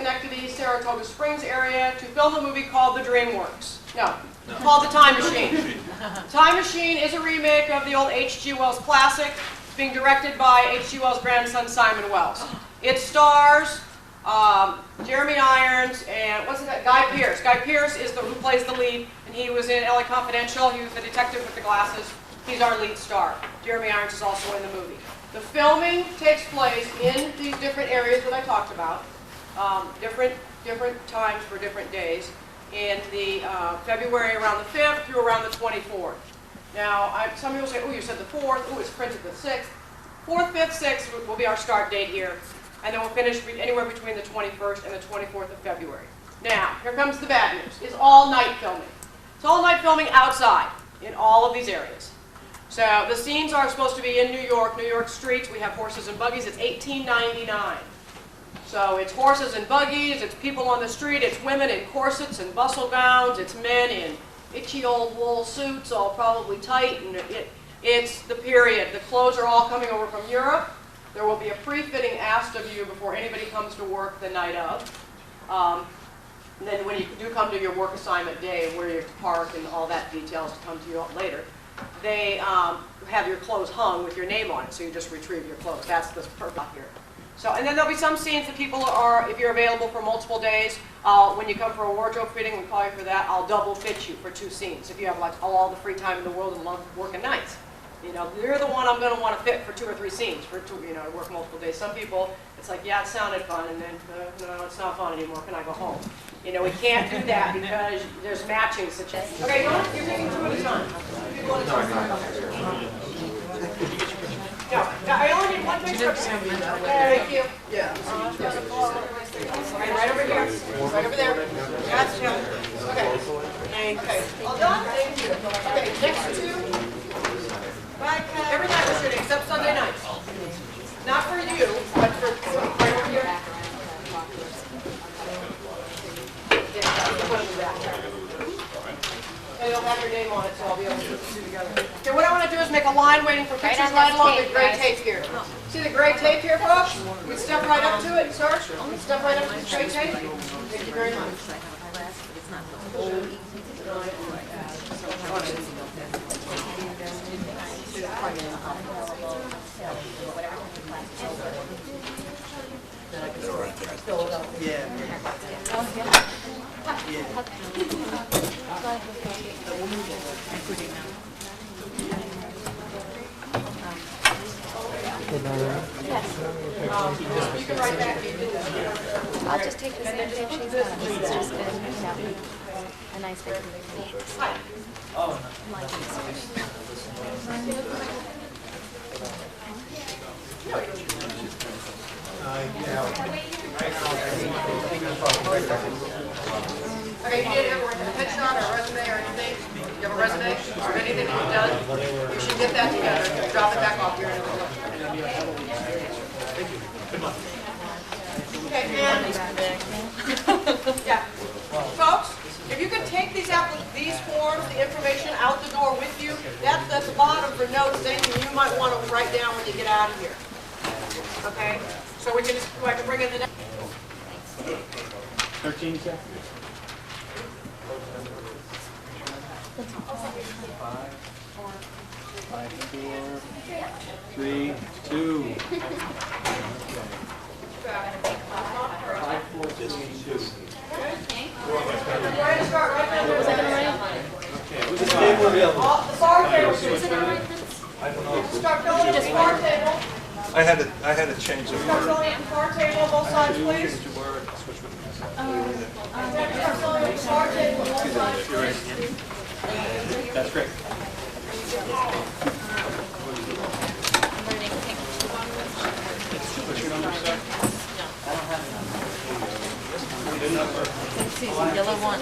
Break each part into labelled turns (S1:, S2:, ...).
S1: Schenectady, Saratoga Springs area to film a movie called The DreamWorks. No, called The Time Machine. Time Machine is a remake of the old H.G. Wells classic. It's being directed by H.G. Wells' grandson, Simon Wells. It stars Jeremy Irons and what's that? Guy Pearce. Guy Pearce is who plays the lead, and he was in LA Confidential. He was the detective with the glasses. He's our lead star. Jeremy Irons is also in the movie. The filming takes place in these different areas that I talked about, different times for different days, in the February around the 5th through around the 24th. Now, some people say, oh, you said the 4th. Oh, it's printed the 6th. 4th, 5th, 6th will be our start date here, and then we'll finish anywhere between the 21st and the 24th of February. Now, here comes the bad news. It's all night filming. It's all night filming outside in all of these areas. So the scenes are supposed to be in New York streets. We have horses and buggies. It's $18.99. So it's horses and buggies, it's people on the street, it's women in corsets and bustle gowns, it's men in itchy old wool suits, all probably tight, and it's the period. The clothes are all coming over from Europe. There will be a pre-fitting asked of you before anybody comes to work the night of. And then when you do come to your work assignment day, where you park and all that details to come to you later, they have your clothes hung with your name on it, so you just retrieve your clothes. That's the purpose here. So, and then there'll be some scenes that people are, if you're available for multiple days, when you come for a wardrobe fitting, we call you for that, I'll double fit you for 2 scenes. If you have like all the free time in the world and love working nights. You know, you're the one I'm going to want to fit for 2 or 3 scenes, to work multiple days. Some people, it's like, yeah, it sounded fun, and then, no, it's not fun anymore, can I go home? You know, we can't do that because there's matching situations. Okay, you're taking 2 at a time. People at a time. No, I only need 1 picture. Thank you. Yeah. Right over here. Right over there. That's him. Okay. Okay. All done? Thank you. Okay, next 2. Every night we're shooting, except Sunday nights. Not for you, but for right over here. And it'll have your name on it, so I'll be able to put the 2 together. Okay, what I want to do is make a line waiting for pictures right along the gray tape here. See the gray tape here, folks? We step right up to it, sir. Step right up to the gray tape. Thank you very much. You can write back.
S2: I'll just take the same tape she's got. It's just good. A nice big
S1: Hi.
S2: I'm liking this
S1: Okay, you didn't have a headshot or a resume or anything? You have a resume or anything that you've done? You should get that together. Drop it back off here. Okay, and yeah, folks, if you could take these forms, the information out the door with you, that's a bottom for notes, anything you might want to write down when you get out of here. Okay, so we can just I can bring in the next.
S3: 13 seconds. 5, 4, 3, 2. 5, 4, 2.
S1: Right, start right now.
S3: Okay, who's the table available?
S1: The bar table.
S3: I don't know.
S1: Start filling in the bar table.
S4: I had to change the
S1: Start
S4: word.
S1: filling in the bar table, both sides, please.
S4: Change the word. Switch with me.
S1: Start filling in the bar table, both sides.
S3: That's great. What's your number, sir?
S2: the yellow one.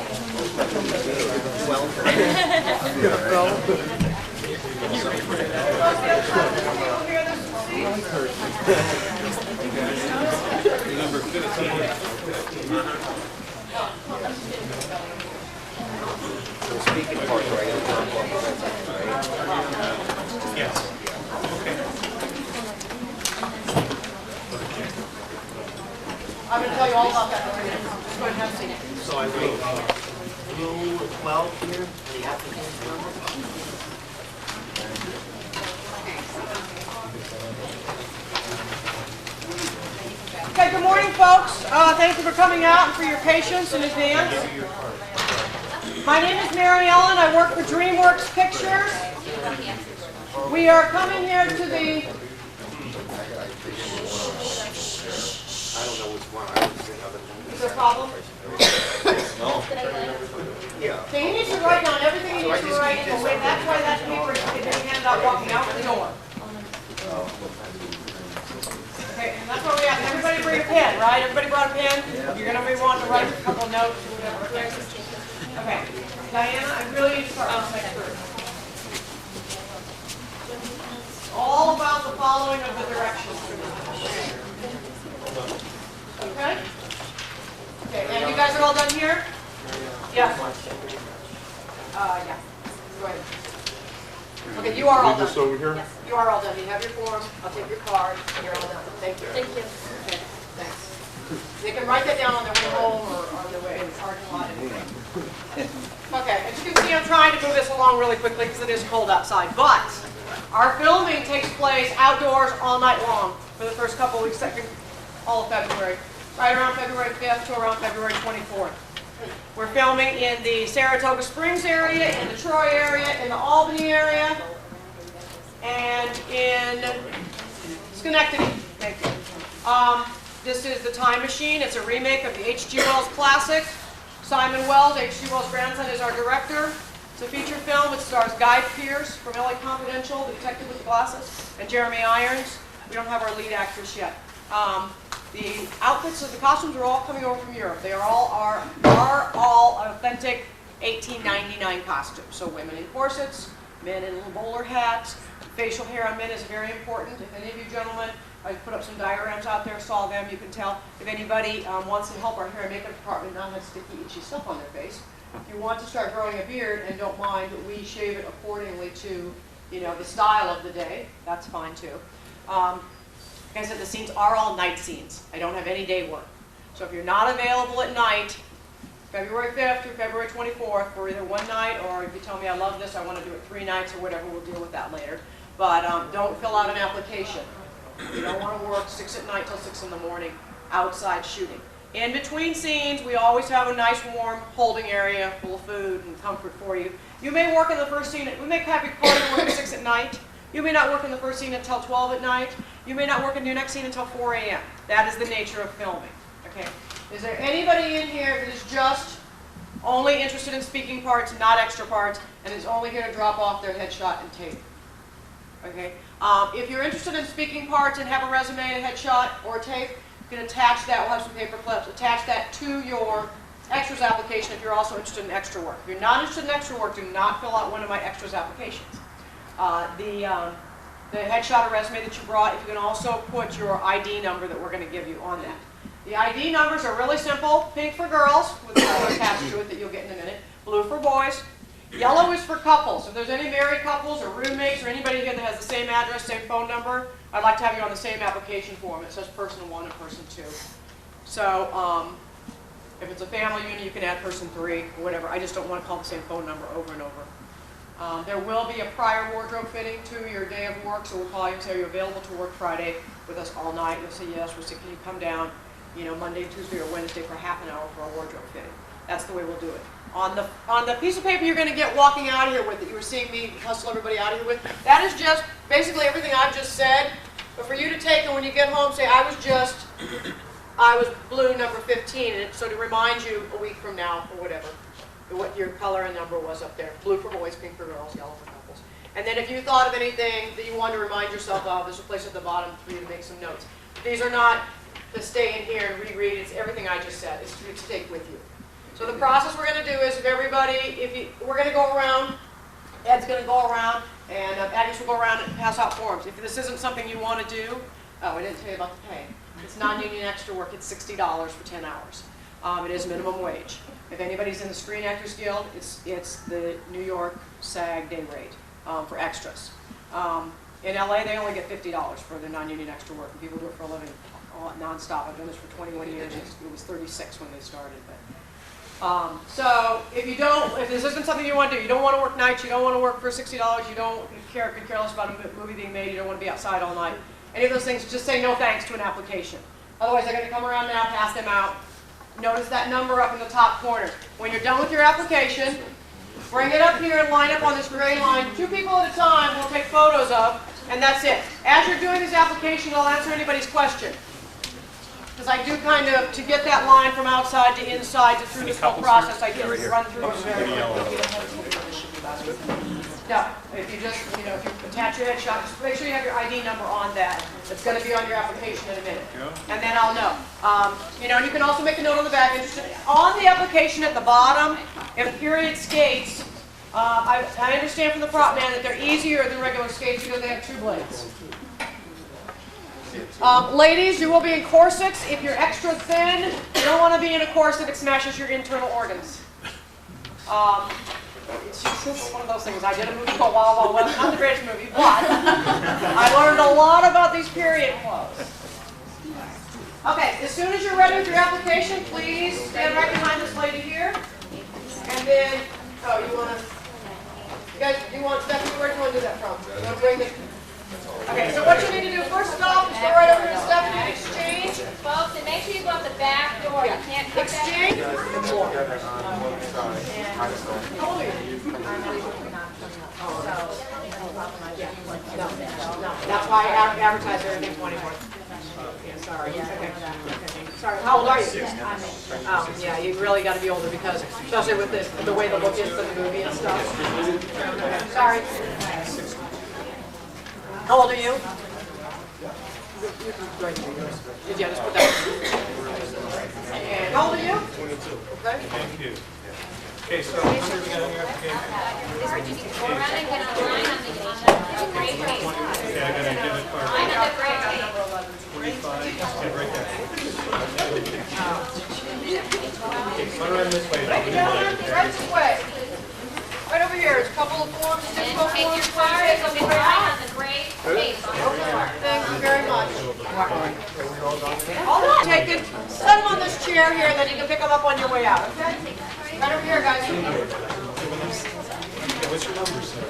S3: Number 15.
S4: Speaking part, right?
S3: Yes. Okay.
S1: I'm going to tell you all about that in a minute. Just go ahead and have a seat.
S5: So I wrote blue 12 here, and the application number.
S1: Okay, good morning, folks. Thank you for coming out and for your patience in advance. My name is Mary Ellen. I work for DreamWorks Pictures. We are coming here to the...
S5: I don't know which one. I was in other
S1: Is there a problem?
S5: Yeah.
S1: So you need to write down everything you need to write in the way. That's why that paper is being handed out walking out the door. Okay, and that's what we have. Everybody bring a pen, right? Everybody brought a pen? You're going to be wanting to write a couple notes or whatever. Okay. Diana, I really need to start with next group. All about the following of the directions. Okay? Okay, and you guys are all done here? Yeah. Yeah. Go ahead. Okay, you are all done.
S4: Just over here?
S1: Yes, you are all done. You have your form. I'll take your card. You're all done. Thank you.
S2: Thank you.
S1: Okay, thanks. They can write that down on their way home or on their way in the parking lot. Okay, as you can see, I'm trying to move this along really quickly because it is cold outside. But our filming takes place outdoors all night long for the first couple of weeks, all of February, right around February 5th to around February 24th. We're filming in the Saratoga Springs area, in the Troy area, in the Albany area, and in Schenectady. Thank you. This is The Time Machine. It's a remake of the H.G. Wells classic. Simon Wells, H.G. Wells' grandson, is our director. It's a feature film. It stars Guy Pearce from LA Confidential, the detective with the glasses, and Jeremy Irons. We don't have our lead actress yet. The outfits of the costumes are all coming over from Europe. They are all authentic 1899 costumes. So women in corsets, men in little bowler hats. Facial hair on men is very important. If any of you gentlemen, I put up some diagrams out there, saw them, you can tell. If anybody wants to help our hair and makeup department not have sticky, itchy stuff on their face, if you want to start growing a beard and don't mind, we shave it accordingly to, the style of the day. That's fine too. Like I said, the scenes are all night scenes. I don't have any day work. So if you're not available at night, February 5th through February 24th for either one night, or if you tell me I love this, I want to do it 3 nights or whatever, we'll deal with that later. But don't fill out an application. You don't want to work 6 at night till 6 in the morning outside shooting. In between scenes, we always have a nice warm holding area full of food and comfort for you. You may work in the first scene. We may have your party work at 6 at night. You may not work in the first scene until 12 at night. You may not work in your next scene until 4 a.m. That is the nature of filming. Okay. Is there anybody in here that is just only interested in speaking parts, not extra parts, and is only here to drop off their headshot and tape? Okay. If you're interested in speaking parts and have a resume, a headshot, or a tape, you can attach that. We'll have some paper clips. Attach that to your extras application if you're also interested in extra work. If you're not interested in extra work, do not fill out one of my extras applications. The headshot or resume that you brought, if you can also put your ID number that we're going to give you on that. The ID numbers are really simple. Pink for girls, with a color attached to it that you'll get in a minute. Blue for boys. Yellow is for couples. If there's any married couples or roommates or anybody here that has the same address, same phone number, I'd like to have you on the same application form. It says person 1 and person 2. So if it's a family unit, you can add person 3 or whatever. I just don't want to call the same phone number over and over. There will be a prior wardrobe fitting to your day of work, so we'll call you and say, are you available to work Friday with us all night? You'll say yes. We'll say, can you come down, Monday, Tuesday, or Wednesday for half an hour for a wardrobe fitting? That's the way we'll do it. On the piece of paper you're going to get walking out of here with, that you were seeing me hustle everybody out of here with, that is just basically everything I've just said. But for you to take, and when you get home, say, I was blue number 15, and so to remind you a week from now or whatever, what your color and number was up there. Blue for boys, pink for girls, yellow for couples. And then if you thought of anything that you wanted to remind yourself of, there's a place at the bottom for you to make some notes. These are not to stay in here and reread. It's everything I just said. It's to take with you. So the process we're going to do is, if everybody, we're going to go around, Ed's going to go around, and Agnes will go around and pass out forms. If this isn't something you want to do, oh, I didn't tell you about the pay. It's non-union extra work. It's $60 for 10 hours. It is minimum wage. If anybody's in the Screen Actors Guild, it's the New York SAG day rate for extras. In LA, they only get $50 for their non-union extra work, and people do it for a living nonstop. I've done this for 21 years. It was 36 when they started. But so if this isn't something you want to do, you don't want to work nights, you don't want to work for $60, you don't could care less about a movie being made, you don't want to be outside all night. Any of those things, just say no thanks to an application. Otherwise, they're going to come around now, pass them out. Notice that number up in the top corner. When you're done with your application, bring it up here and line up on this gray line. 2 people at a time we'll take photos of, and that's it. As you're doing this application, I'll answer anybody's question. Because I do kind of, to get that line from outside to inside to through this whole process, I do run through it very quickly. No, if you just, if you attach your headshot, just make sure you have your ID number on that. It's going to be on your application in a minute. And then I'll know. And you can also make a note on the back. On the application at the bottom, if period skates, I understand from the prop man that they're easier than regular skates because they have 2 blades. Ladies, you will be in corsets. If you're extra thin, you don't want to be in a corset. It smashes your internal organs. It's just one of those things. I did a movie called Wild Wild West, not the greatest movie, but I learned a lot about these period clothes. Okay, as soon as you're ready with your application, please stand right behind this lady here. And then, Stephanie, where do you want to do that from? You want to bring the... Okay, so what you need to do first off is go right over to Stephanie and exchange.
S6: Folks, and make sure you go out the back door. You can't cut
S1: Exchange.
S6: that.
S1: How old are you? No, that's why I advertise everything 24. Yeah, sorry. Okay. Sorry, how old are you? Oh, yeah, you really got to be older because, especially with the way the look is for the movie and stuff. Sorry. How old are you? Yeah, just put that. And how old are you?
S3: 22.
S1: Okay.
S3: Thank you. Okay, so how many we got on your application?
S6: Go around and get a line on the gray tape.
S3: Okay, I got a debit card.
S6: Line on the gray tape.
S3: 45. Yeah, right there. Okay, so run this way.
S1: Right this way. Right over here. There's a couple of forms.
S6: And take your card and go get a line on the gray tape.
S1: Thank you very much. All that taken, set them on this chair here, and then you can pick them up on your way out, okay? Right over here, guys.
S3: What's your number, sir?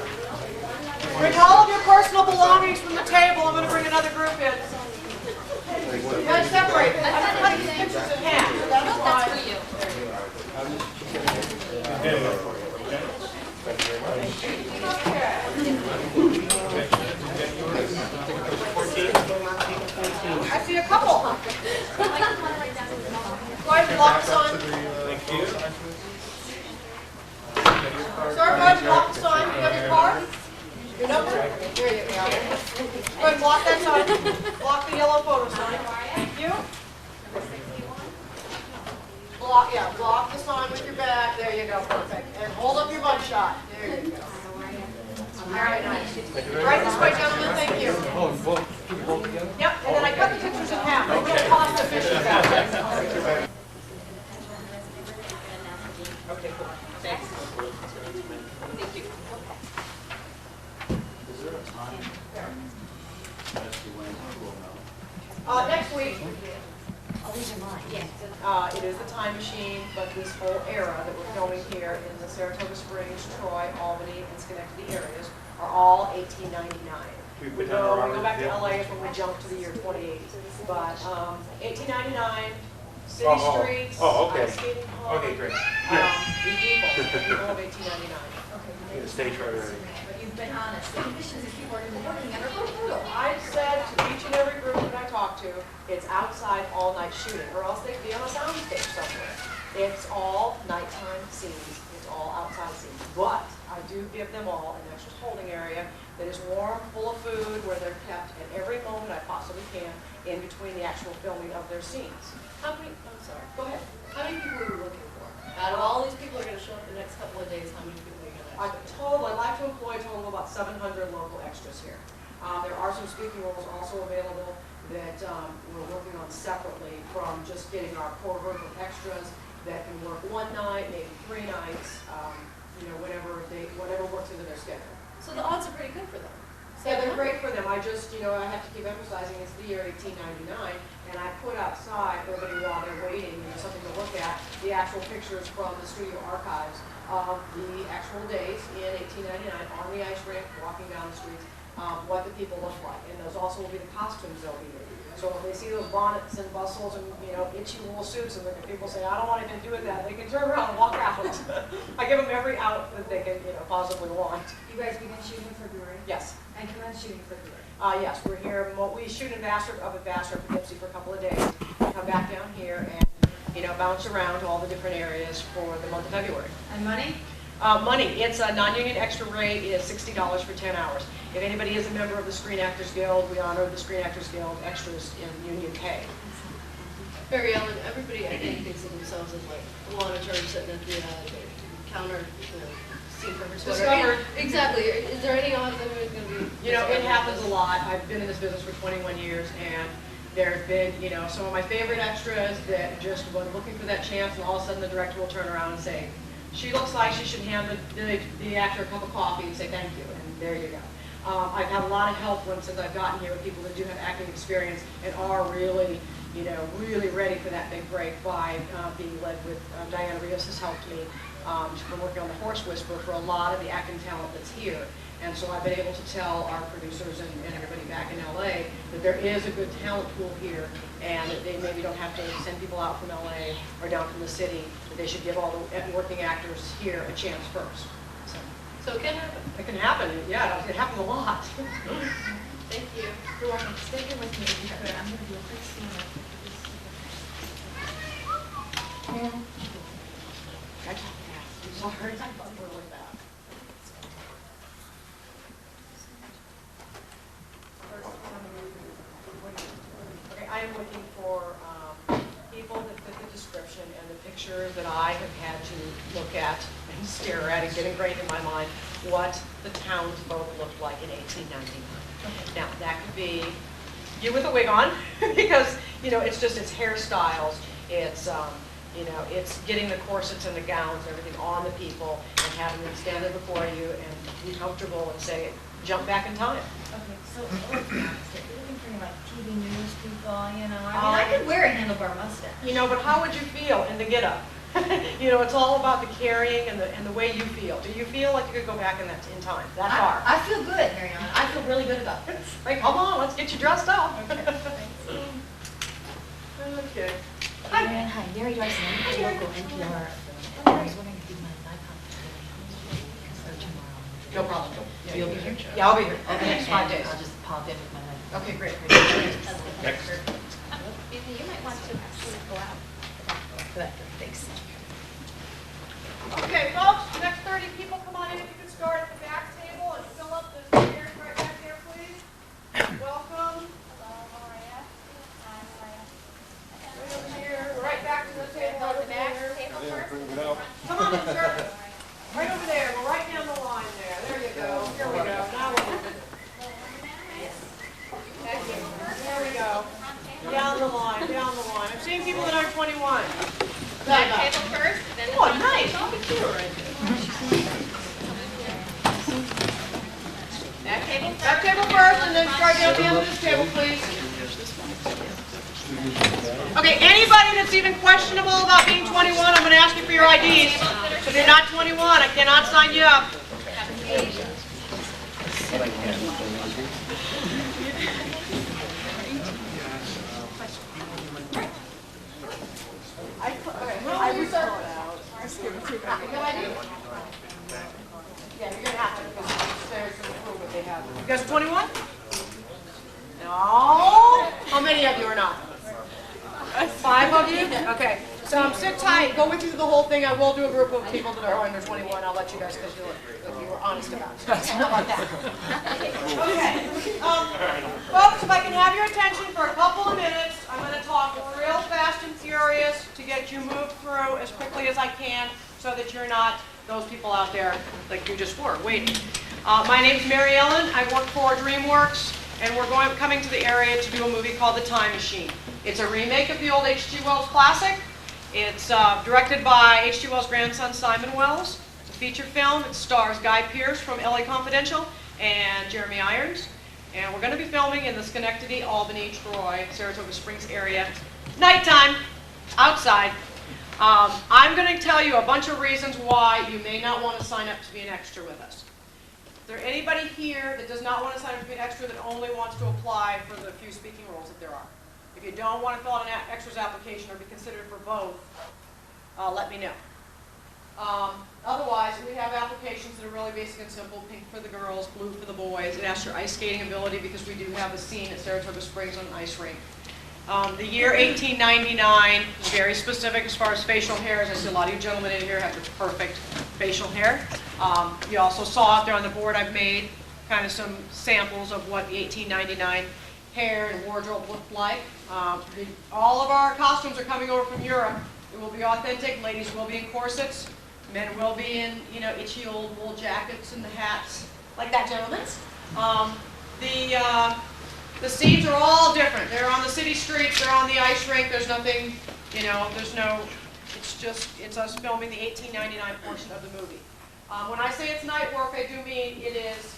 S1: Bring all of your personal belongings from the table. I'm going to bring another group in. You guys separate. I'm cutting these pictures in half, so that's why.
S6: That's for you.
S1: I see a couple. Go ahead and lock this on.
S3: Thank you.
S1: Sir, go ahead and lock this on. You got your card? Your number? There you go. Go ahead and block that sign. Block the yellow photo sign. Thank you. Block the sign with your back. There you go. Perfect. And hold up your mug shot. There you go. All right, nice. Right this way, gentlemen. Thank you. Yep, and then I cut the pictures in half. I'm real cost efficient that way. Okay, cool. Thanks. Thank you. Next week. It is the time machine, but this whole era that we're filming here in the Saratoga Springs, Troy, Albany, and Schenectady areas are all 1899. We go back to LA is when we jump to the year 2080. But 1899, city streets,
S4: okay.
S1: skating hall.
S4: Okay, great.
S1: People of 1899.
S4: Stage right already.
S7: But you've been honest. The conditions these people are working under are brutal.
S1: I said to each and every group that I talk to, it's outside all night shooting, or else they'd be on a sound stage somewhere. It's all nighttime scenes. It's all outside scenes. But I do give them all an extra holding area that is warm, full of food, where they're kept at every moment I possibly can in between the actual filming of their scenes. I'm sorry, go ahead.
S7: How many people are you looking for? Out of all these people who are going to show up the next couple of days, how many people are you going to
S1: I'd like to employ a total of about 700 local extras here. There are some speaking roles also available that we're working on separately from just getting our core group of extras that can work one night, maybe 3 nights, whatever works into their schedule.
S7: So the odds are pretty good for them.
S1: Yeah, they're great for them. I just, I have to keep emphasizing it's the year 1899, and I put outside everybody while they're waiting, something to look at, the actual pictures from the studio archives of the actual days in 1899 on the ice rink, walking down the streets, what the people look like. And those also will be the costumes they'll be in. So when they see those bonnets and bustles and, itchy little suits, and the people say, I don't want anything to do with that, they can turn around and walk out. I give them every outfit they can, possibly want.
S8: You guys begin shooting in February?
S1: Yes.
S8: And come on shooting in February?
S1: Yes, we're here, we shoot in Vassar, up at Vassar, Poughkeepsie for a couple of days. Come back down here and, bounce around to all the different areas for the month of February.
S8: And money?
S1: Money, it's a non-union extra rate is $60 for 10 hours. If anybody is a member of the Screen Actors Guild, we honor the Screen Actors Guild extras in union pay.
S7: Mary Ellen, everybody I think thinks of themselves as like monitors sitting at the counter, scene for
S1: Discovered.
S7: Exactly. Is there any odds anyone's going to be?
S1: It happens a lot. I've been in this business for 21 years, and there have been, some of my favorite extras that just were looking for that chance, and all of a sudden the director will turn around and say, she looks like she should hand the actor a cup of coffee and say thank you, and there you go. I've had a lot of help since I've gotten here with people that do have acting experience and are really, really ready for that big break by being led with Diana Rios has helped me. She's been working on The Horse Whisperer for a lot of the acting talent that's here. And so I've been able to tell our producers and everybody back in LA that there is a good talent pool here, and that they maybe don't have to send people out from LA or down from the city, that they should give all the working actors here a chance first.
S7: So it can happen.
S1: It can happen, yeah, it happens a lot.
S7: Thank you.
S8: You're welcome. Stay here with me if you could. I'm going to do a quick scene.
S1: Sorry. Okay, I am looking for people that fit the description and the picture that I have had to look at and stare at and get ingrained in my mind what the townsfolk looked like in 1899. Now, that could be you with a wig on, because, it's hairstyles, it's, it's getting the corsets and the gowns and everything on the people and having them stand there before you and be comfortable and say, jump back in time.
S8: Okay, so let's be honest. If you're looking for like TV news people, I could wear a handlebar mustache.
S1: But how would you feel in the get-up? It's all about the carrying and the way you feel. Do you feel like you could go back in time, that far?
S8: I feel good, Mariana. I feel really good about this.
S1: Right, come on, let's get you dressed up. Okay.
S2: Hi, Marianne. Hi, Mary Dyson. I'm local NPR. I was wondering if you might tomorrow.
S1: No problem.
S2: So you'll be here?
S1: Yeah, I'll be here for the next 5 days.
S2: I'll just pop in with my knife.
S1: Okay, great.
S4: Next.
S6: You might want to actually go out.
S2: Thanks.
S1: Okay, folks, the next 30 people, come on in. If you could start at the back table and fill up the chairs right back there, please. Welcome.
S6: Hello, Maria. Hi, Maria.
S1: Right over here. Right back to the table.
S6: Go to
S1: Over
S6: the back
S1: there.
S6: table first.
S1: Come on in, sir. Right over there. We're right down the line there. There you go. Here we go. Now we're moving. There we go. Down the line, down the line. I'm seeing people that aren't 21.
S6: Back table first, then the
S1: Oh,
S6: front
S1: nice.
S6: table.
S1: I'll be cute right there.
S6: Back table first.
S1: Back table first, and then start down the end of this table, please. Okay, anybody that's even questionable about being 21, I'm going to ask you for your IDs. If you're not 21, I cannot sign you up. I would throw it out. You got ID? Yeah, you're going to have to, because there's some proof that they have. You guys are 21? No? How many of you are not? 5 of you? Okay. So sit tight. Go with you through the whole thing. I will do a group of people that are under 21. I'll let you guys, because you were honest about it. How about that? Okay. Folks, if I can have your attention for a couple of minutes, I'm going to talk real fast and furious to get you moved through as quickly as I can so that you're not those people out there like you just were, waiting. My name's Mary Ellen. I work for DreamWorks, and we're coming to the area to do a movie called The Time Machine. It's a remake of the old H.G. Wells classic. It's directed by H.G. Wells' grandson, Simon Wells. It's a feature film. It stars Guy Pearce from LA Confidential and Jeremy Irons. And we're going to be filming in the Schenectady, Albany, Troy, Saratoga Springs area, nighttime, outside. I'm going to tell you a bunch of reasons why you may not want to sign up to be an extra with us. Is there anybody here that does not want to sign up to be an extra that only wants to apply for the few speaking roles that there are? If you don't want to fill out an extras application or be considered for both, let me know. Otherwise, we have applications that are really basic and simple: pink for the girls, blue for the boys. It asks your ice skating ability because we do have a scene at Saratoga Springs on an ice rink. The year 1899 is very specific as far as facial hair. As I see a lot of you gentlemen in here have the perfect facial hair. You also saw out there on the board I've made kind of some samples of what the 1899 hair and wardrobe looked like. All of our costumes are coming over from Europe. It will be authentic. Ladies will be in corsets. Men will be in, itchy old wool jackets and the hats, like that gentleman's. The scenes are all different. They're on the city streets. They're on the ice rink. There's nothing, it's us filming the 1899 portion of the movie. When I say it's night work, I do mean it is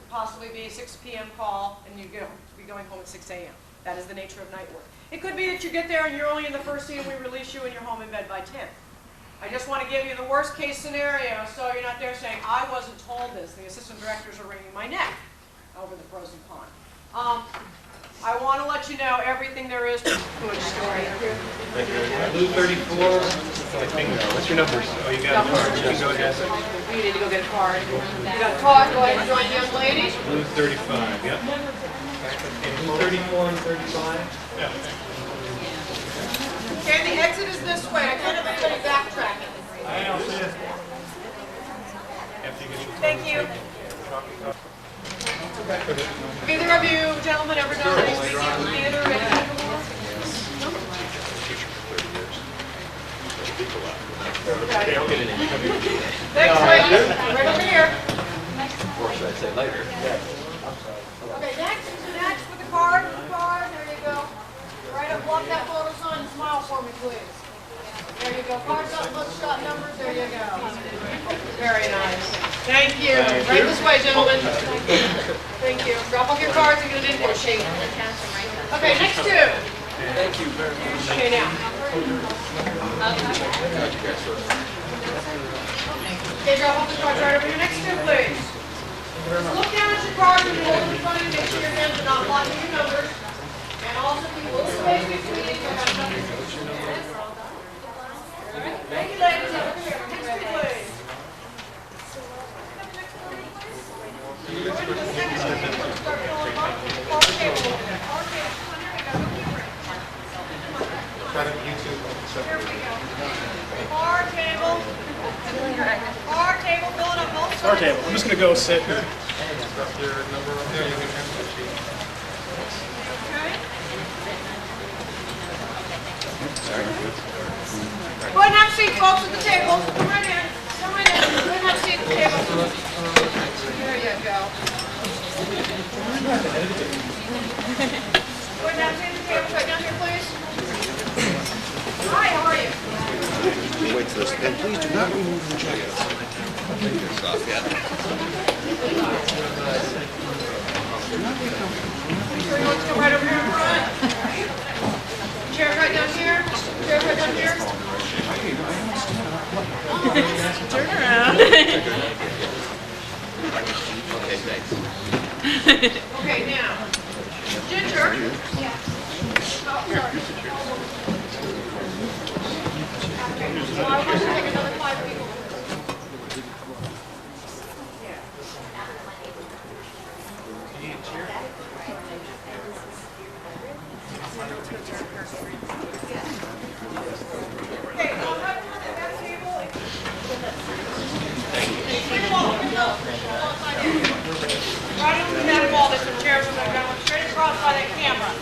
S1: possibly be a 6 p.m. call and you be going home at 6 a.m. That is the nature of night work. It could be that you get there and you're only in the first scene and we release you and you're home in bed by 10. I just want to give you the worst case scenario so you're not there saying, I wasn't told this. The assistant directors are wringing my neck over the frozen pond. I want to let you know everything there is to a good story.
S3: Blue 34. What's your numbers? Oh, you got a card. You can go ahead.
S1: You need to go get a card. You got a card? Go ahead and join the young ladies.
S3: Blue 35, yep. Blue 34 and 35. Yeah.
S1: Okay, the exit is this way. I can't have anybody backtracking.
S3: I'll see you. After you get your
S1: Thank you. Have either of you gentlemen ever done any speaking in theater or anything before? Okay. Next, right over here.
S9: Or should I say later?
S1: Okay, next with the card, there you go. Right up, block that photo sign and smile for me, please. There you go. Cards up, let's shot numbers, there you go. Very nice. Thank you. Right this way, gentlemen. Thank you. Drop off your cards and get an invoice sheet. Okay, next two.
S9: Thank you very much.
S1: Okay, now. Okay, drop off the cards right over here. Next two, please. Look down at your cards and hold them in front of you. Make sure your hands are not blocking your numbers. And also keep a little space between you. Thank you, ladies. Over here. Next two, please. Start filling up. Card table. Card table.
S3: Try to YouTube.
S1: Here we go. Card table. Card table. Filling up both sides.
S3: Card table. I'm just going to go sit here. Drop your number on there. You can have the sheet.
S1: Okay. Go ahead and have a seat, folks, at the table. Come right in. Come right in. Go ahead and have a seat at the table. There you go. Go ahead and have a seat at the table. Right down here, please. Hi, how are you?
S9: Wait till this. And please do not remove the jacket. Take this off yet.
S1: Sure you want to come right over here in front? Chair right down here. Chair right down here. Turn around.
S9: Okay, thanks.
S1: Okay, now. Ginger. Yeah. Oh, sorry. So I want you to take another 5 people. Yeah.
S3: You need a chair?
S1: Okay, go right to that table. Bring them all. Right over to that wall. There's some chairs that are going straight across by that camera.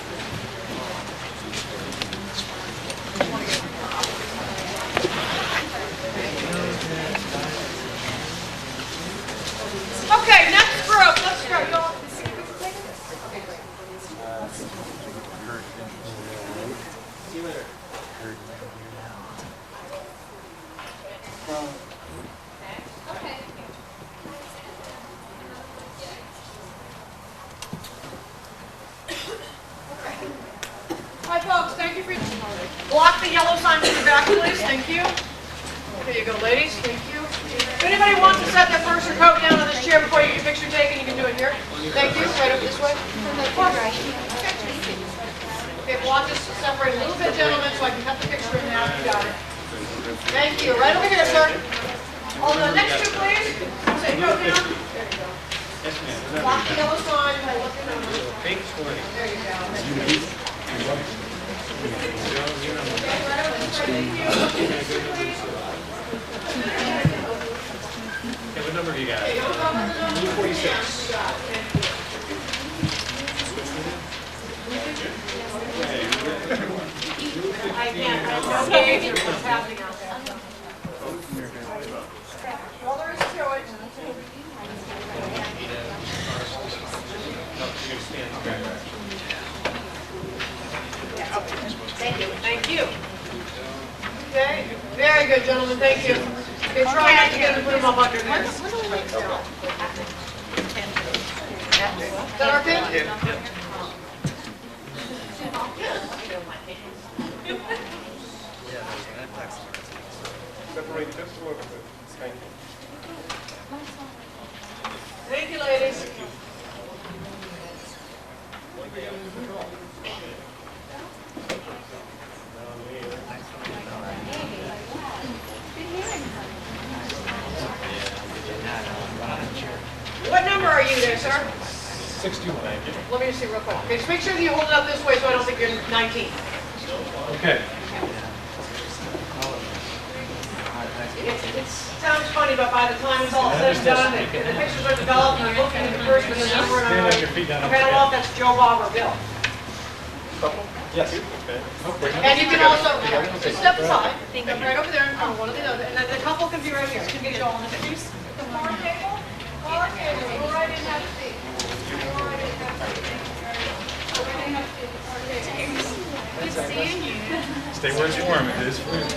S1: Okay, next group. Let's go. You all see if we can take this? Okay, great.
S3: See you later.
S6: Okay.
S1: folks, thank you for block the yellow sign from the back, please. Thank you. There you go, ladies. Thank you. If anybody wants to set their purse or coat down on this chair before you get your picture taken, you can do it here. Thank you. Right up this way. Okay, well, I'll just separate a little bit, gentlemen, so I can cut the picture in half. You got it. Thank you. Right over here, sir. On the next two, please. Say coat down. There you go. Block the yellow sign. Look your numbers. There you go.
S3: Okay, what number do you got? 246.
S1: I can't. I have no gauge of what's happening out there. Well, there is to it. Thank you. Okay, very good, gentlemen, thank you. Okay, try not to get them, put them up under there. Is that okay?
S3: Separate just a little bit. Thank you.
S1: Thank you, ladies. What number are you there, sir?
S3: 61.
S1: Let me just see real quick. Okay, just make sure that you hold it up this way so I don't think you're 19.
S3: Okay.
S1: It sounds funny, but by the time it's all said and done, the pictures are developed, and I'm looking at the person and the number, and I'm
S3: Stand on
S1: like,
S3: your feet down.
S1: okay, I don't know if that's Joe, Bob, or Bill.
S3: Yes.
S1: And you can also, just step aside, come right over there, and one of the other, and then the couple can be right here. Can you go on the pictures? The far table? Far table, go right in, have a seat. Go right in, have a seat. Go right in, have a seat. Far table. Good seeing you.
S3: Stay where it's warm. It is food.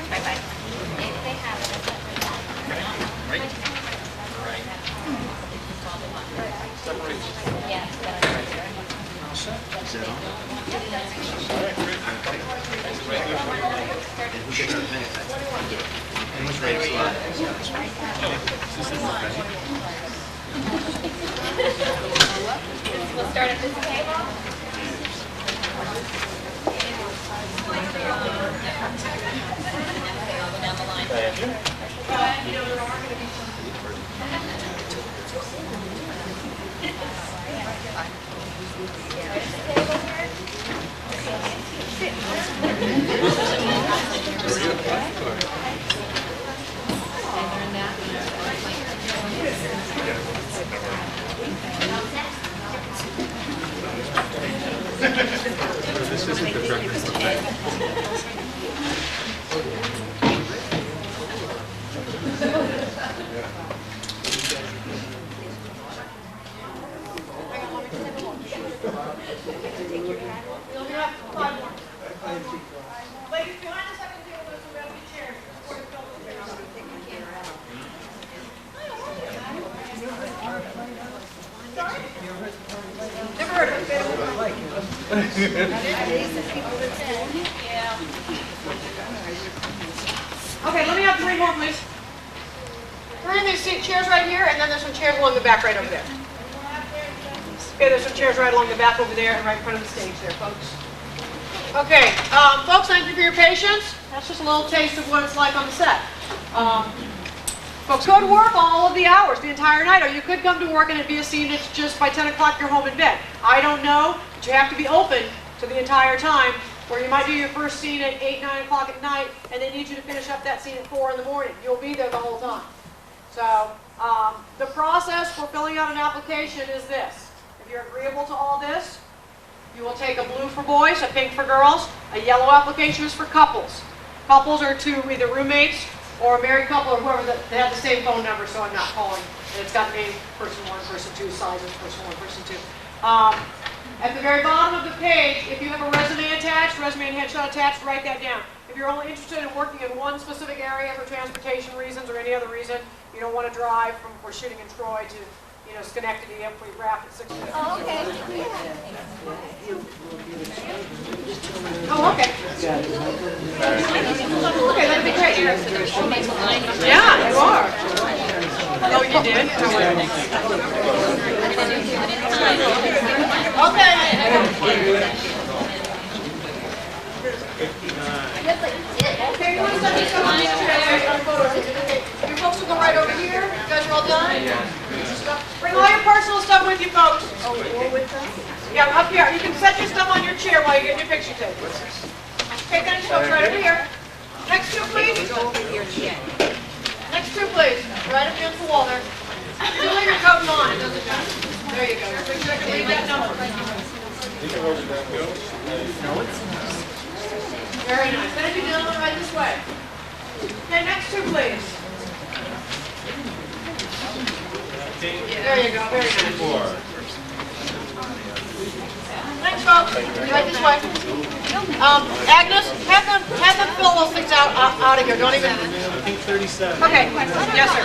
S2: Bye-bye. If they have it, yeah. We'll start at this table. Down the line.
S3: This isn't the breakfast buffet.
S1: Ladies, behind the second table, there's some empty chairs. Before you fill the chairs. Never heard of it. Okay, let me have three more, please. Three of these chairs right here, and then there's some chairs along the back right over there. Okay, there's some chairs right along the back over there and right in front of the stage there, folks. Okay, folks, thank you for your patience. That's just a little taste of what it's like on the set. Folks, go to work all of the hours, the entire night, or you could come to work and it'd be a scene that's just by 10 o'clock you're home in bed. I don't know, but you have to be open to the entire time, where you might do your first scene at 8, 9 o'clock at night, and they need you to finish up that scene at 4 in the morning. You'll be there the whole time. So, the process for filling out an application is this. If you're agreeable to all this, you will take a blue for boys, a pink for girls. A yellow application is for couples. Couples are to either roommates or a married couple or whoever, they have the same phone number, so I'm not calling. And it's got name person 1, person 2, sizes person 1, person 2. At the very bottom of the page, if you have a resume attached, resume and headshot attached, write that down. If you're only interested in working in one specific area for transportation reasons or any other reason, you don't want to drive from, we're shooting in Troy to, Schenectady, if we wrap at 6.
S2: Oh, okay.
S1: Yeah, you are. Oh, you did? Okay. Okay, you want to set yourself on these chairs? You folks will go right over here. You guys are all done? Bring all your personal stuff with you, folks. Oh, you're with us? Yeah, up here. You can set your stuff on your chair while you're getting your picture taken. Okay, thanks, folks. Right over here. Next two, please. Next two, please. Right up against the wall there. You can leave your coat on. It doesn't matter. There you go. Make sure I can read that number. Very nice. Thank you, gentlemen. Right this way. Okay, next two, please. There you go. Very nice. Thanks, folks. Right this way. Agnes, have them fill those things out of here. Don't even.
S3: I think 37.
S1: Okay. Yes, sir.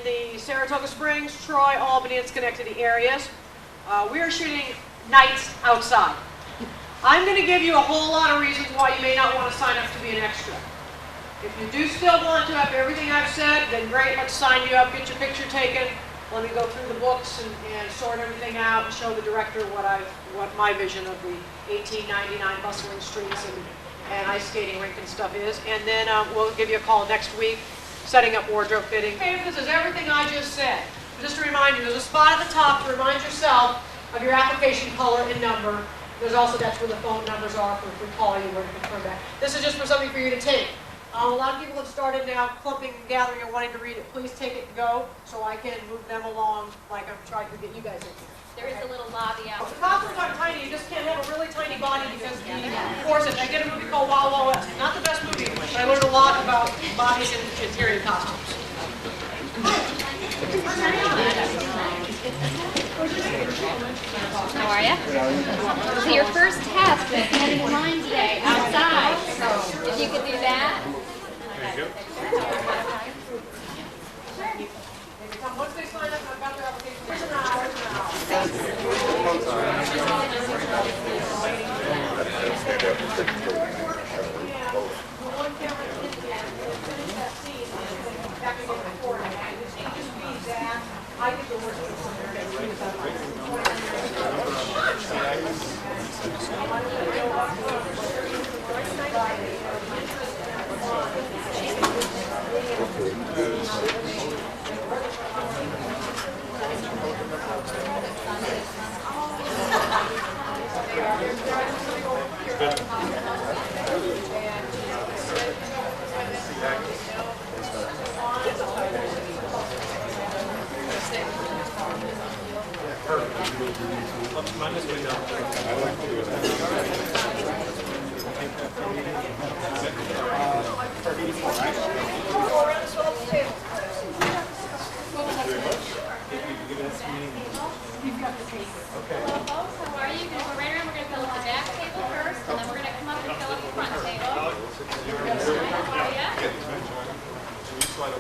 S1: The Saratoga Springs, Troy, Albany, and Schenectady areas. We are shooting nights outside. I'm going to give you a whole lot of reasons why you may not want to sign up to be an extra. If you do still want to have everything I've said, then great, let's sign you up, get your picture taken. Let me go through the books and sort everything out and show the director what my vision of the 1899 bustling streets and ice skating rink and stuff is. And then we'll give you a call next week, setting up wardrobe fitting. Okay, this is everything I just said. Just to remind you, there's a spot at the top to remind yourself of your application color and number. There's also, that's where the phone numbers are if we call you or to confirm that. This is just for something for you to take. A lot of people have started now clumping and gathering and wanting to read it. Please take it and go so I can move them along like I'm trying to get you guys in here.
S6: There is a little lobby out.
S1: The costumes aren't tiny. You just can't have a really tiny body because the forces. I did a movie called Wild Wild West. Not the best movie, but I learned a lot about bodies and interior costumes.
S6: How are you? So your first test is heading in line today outside. So if you could do that.
S3: There you go.
S1: Once they sign up, I've got their application. Here's an hour. Here's an I get the worst
S6: Hi,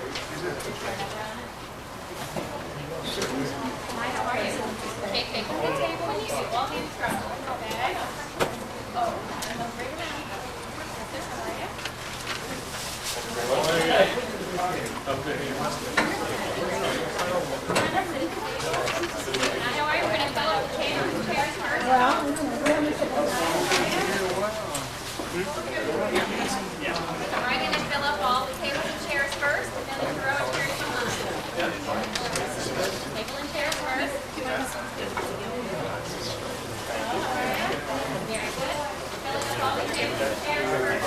S6: how are you? Okay, take the table when you do. Walk in front. Okay. Oh, bring it around. That's it, how are you? How are you? We're going to fill up the chairs first. We're going to fill up all the tables and chairs first, and then we'll throw a chair to mine. Table and chairs first. Very good. Fill up all the tables and chairs first.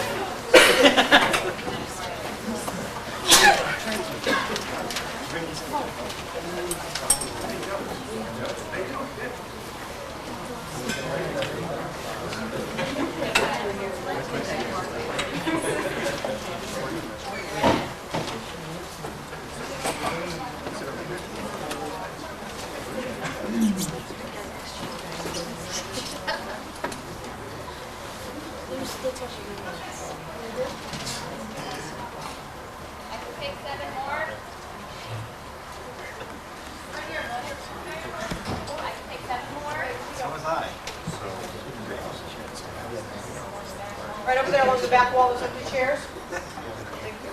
S6: I can take 7 more. I can take 7 more.
S5: So was I.
S1: Right over there along the back wall, there's empty chairs. Thank you.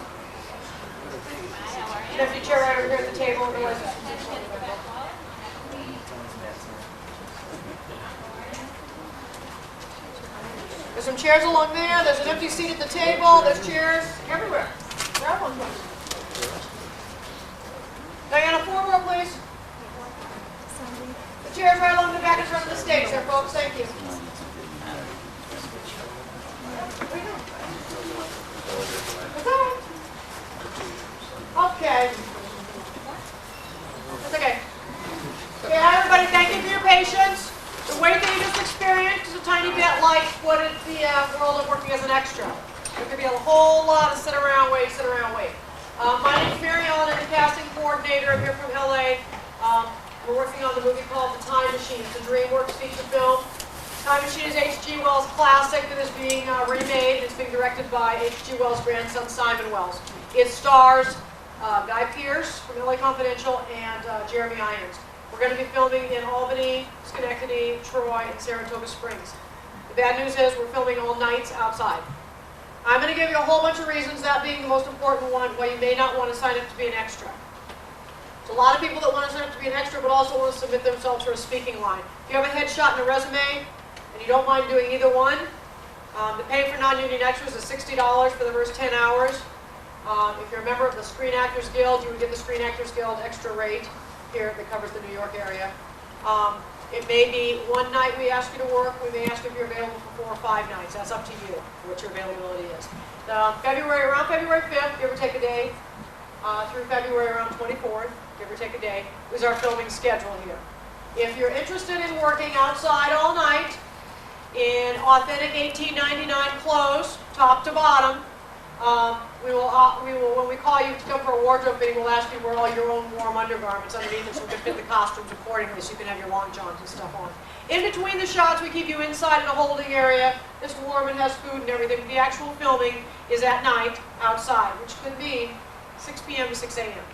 S1: An empty chair right over here at the table. Otherwise, there's some chairs along there. There's an empty seat at the table. There's chairs everywhere. Grab one, please. Diana, forward, please. The chairs right along the back in front of the stage there, folks. Thank you. That's all right. Okay. That's okay. Okay, hi everybody. Thank you for your patience. The wait that you just experienced is a tiny bit like what is the world of working as an extra. There could be a whole lot of sit around, wait, sit around, wait. My name is Mary Ellen. I'm the casting coordinator. I'm here from LA. We're working on the movie called The Time Machine. It's a DreamWorks feature film. Time Machine is H.G. Wells' classic that is being remade. It's being directed by H.G. Wells' grandson, Simon Wells. It stars Guy Pearce from LA Confidential and Jeremy Irons. We're going to be filming in Albany, Schenectady, Troy, and Saratoga Springs. The bad news is we're filming all nights outside. I'm going to give you a whole bunch of reasons, that being the most important one, why you may not want to sign up to be an extra. There's a lot of people that want to sign up to be an extra but also want to submit themselves for a speaking line. If you have a headshot and a resume, and you don't mind doing either one, the pay for non-union extras is $60 for the first 10 hours. If you're a member of the Screen Actors Guild, you would get the Screen Actors Guild extra rate here that covers the New York area. It may be one night we ask you to work. We may ask you if you're available for 4 or 5 nights. That's up to you, what your availability is. Around February 5th, give or take a day, through February around 24th, give or take a day, is our filming schedule here. If you're interested in working outside all night in authentic 1899 clothes, top to bottom, we will, when we call you to come for a wardrobe fitting, we'll ask you to wear all your own warm undergarments underneath it so we can fit the costumes accordingly so you can have your long johns and stuff on. In between the shots, we keep you inside in a holding area. It's warm and has food and everything. The actual filming is at night, outside, which could be 6 p.m. to 6 a.m.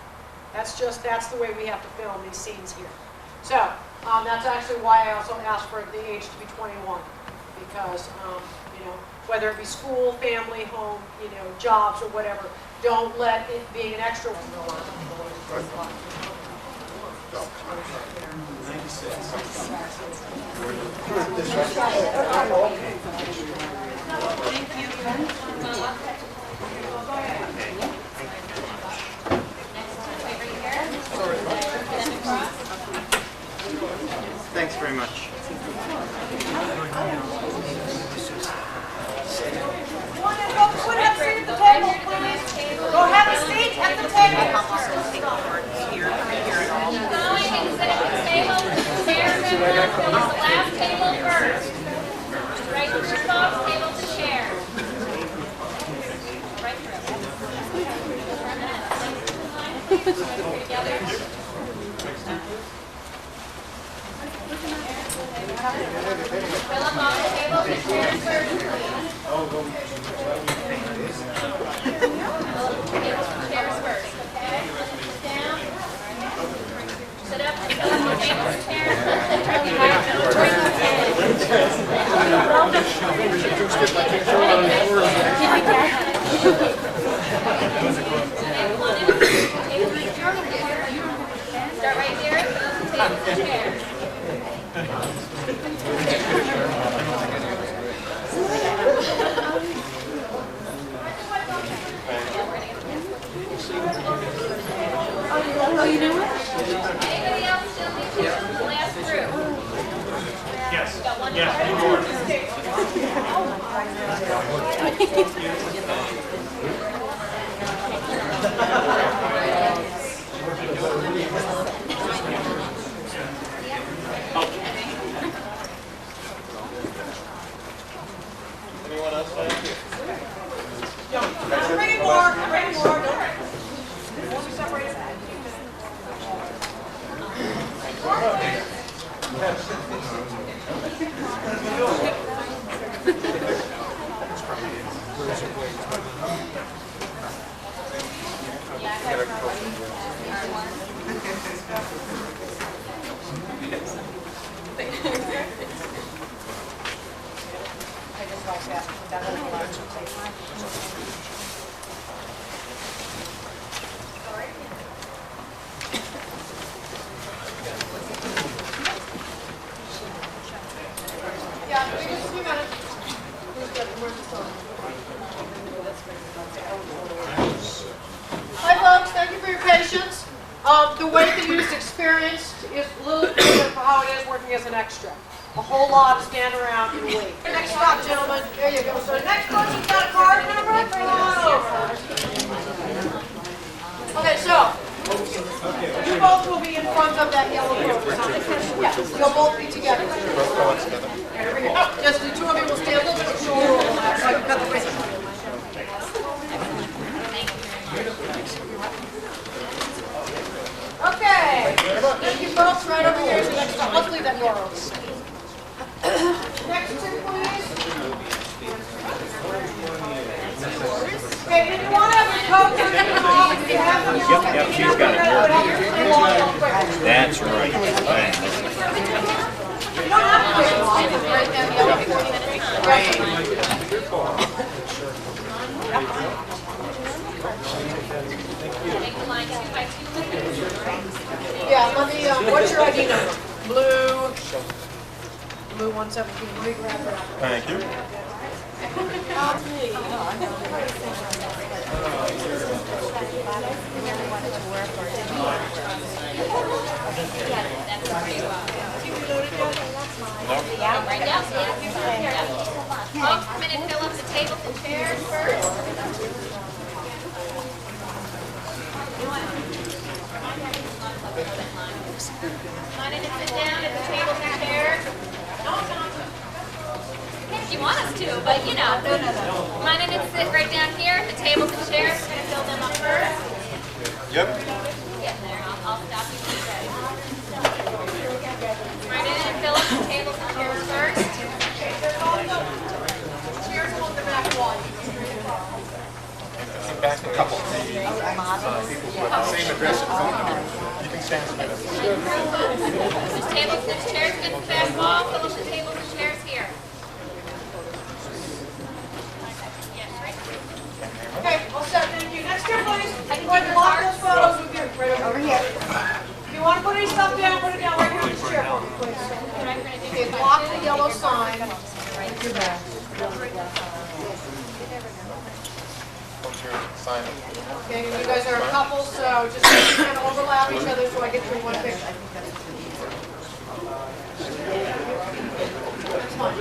S1: That's the way we have to film these scenes here. So, that's actually why I also asked for the age to be 21, because, you know, whether it be school, family, home, you know, jobs or whatever, don't let it being an extra one go on.
S5: Thanks very much.
S1: Go have a seat at the table, please. Go have a seat at the table.
S6: Keep going and sit at the table. Chairs and the last table first. Right through, folks. Table to chairs. Right through. Together. Fill up all the tables and chairs first, please. Tables and chairs first.
S3: Anyone else?
S1: Bring it more, bring it more. Once we separate it. Yeah, just a few minutes. Where's the song? Hi folks, thank you for your patience. The way that you just experienced is a little bit of how it is working as an extra. A whole lot of stand around and wait. Next stop, gentlemen. There you go. So the next person's got a card number, bring on over. Okay, so you both will be in front of that yellow book. Yeah, you'll both be together. Just the two of you will stay a little bit shorter on that, so I can cut the wrist. Okay, thank you folks, right over here is the next stop. Let's leave that door open. Next two, please. Okay, if you want to have your coat, you can off. If you have them off,
S9: Yep, she's got it. That's right. Thanks.
S1: you don't have to take them off. It's right down the other 40 minutes. Right. Yeah, let me, what's your ID number? Blue 117. Let me grab that.
S9: Thank you.
S6: Right down. Oh, a minute, fill up the tables and chairs first. Come in and sit down at the tables and chairs. If you want us to, but you know. Come on in and sit right down here at the tables and chairs. We're going to fill them up first.
S9: Yep.
S6: Get there. I'll stop you when you're ready. Right in and fill up the tables and chairs first.
S1: Here's on the back wall.
S3: Back a couple. Same address and phone number. You can stand for this.
S6: There's tables and chairs against the back wall. Fill up the tables and chairs here. Yes, right.
S1: Okay, all set, thank you. Next here, please. Go ahead and lock those photos with your, right over here. If you want to put any stuff down, put it down right here on this chair for me, please. Okay, block the yellow sign. Your back.
S3: Sign.
S1: Okay, you guys are a couple, so just kind of overlap each other so I get you in one picture. That's fine.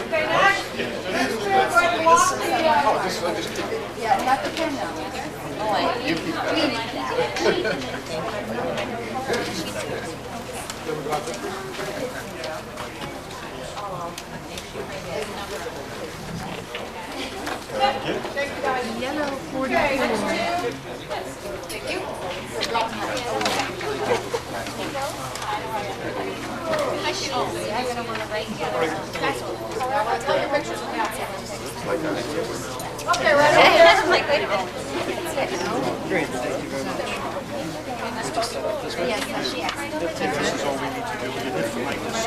S1: Okay, next. Next, we're going to lock the,
S2: Yeah, not the pen though.
S1: Thank you, guys.
S2: Yellow 40.
S1: Okay, next two. Thank you. I'll tell your pictures from now. Okay, right over here.
S2: I'm like, wait a minute.
S9: Great, thank you very much.
S2: Yes, she
S9: This is all we need to do. We get it like this.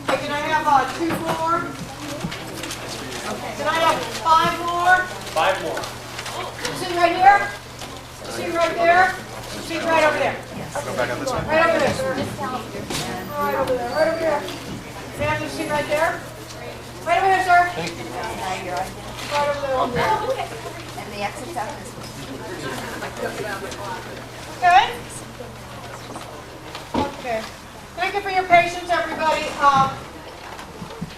S1: Okay, can I have 2 more? Can I have 5 more?
S3: 5 more.
S1: Sit seat right here? Seat right there? Seat right over there.
S3: Go back on this one.
S1: Right over there, sir. Right over there, right over there. Ma'am, your seat right there? Right over there, sir. Thank you. Right over there.
S2: And the exit's out this way.
S1: Okay? Okay. Thank you for your patience, everybody.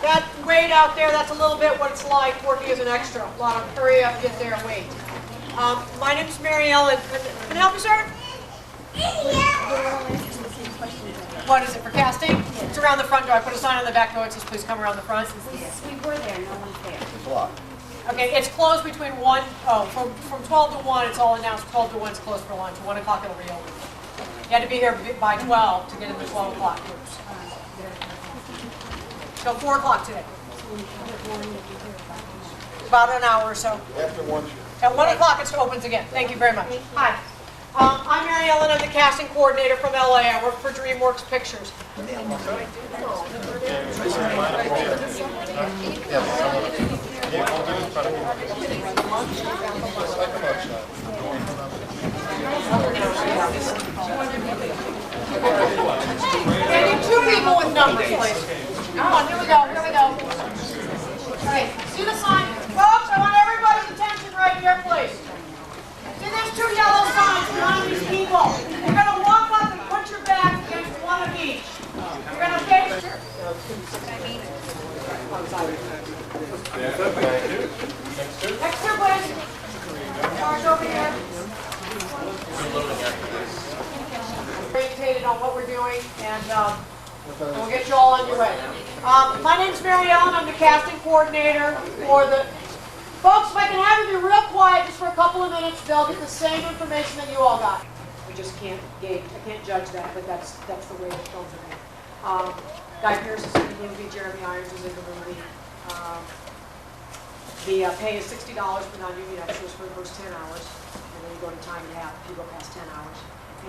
S1: That wait out there, that's a little bit what it's like working as an extra. A lot of hurry up, get there, and wait. My name is Mary Ellen. Can I help you, sir? What is it, for casting? It's around the front door. I put a sign on the back door that says, please come around the front.
S2: We were there, no one's there.
S9: It's locked.
S1: Okay, it's closed between from 12 to 1, it's all announced. 12 to 1 is closed for lunch. 1 o'clock it'll reopen. You had to be here by 12 to get in the 12 o'clock groups. So 4 o'clock today. About an hour or so.
S9: After lunch.
S1: At 1 o'clock it opens again. Thank you very much. Hi. I'm Mary Ellen. I'm the casting coordinator from LA. I work for DreamWorks Pictures. I need 2 people with numbers, please. Come on, here we go, here we go. All right, see the sign? Folks, I want everybody's attention right here, please. See, there's 2 yellow signs behind these people. You're going to walk up and put your back against one of each. You're going to face... Next 2, please. Charge over here. Orientated on what we're doing, and we'll get you all on your way. My name's Mary Ellen. I'm the casting coordinator for the... Folks, if I can have you be real quiet just for a couple of minutes, they'll get the same information that you all got. We just can't gauge, I can't judge that, but that's the way the films are made. Guy Pearce is in the movie, Jeremy Irons is in the movie. The pay is $60 for non-union extras for the first 10 hours, and then you go to time and a half if you go past 10 hours.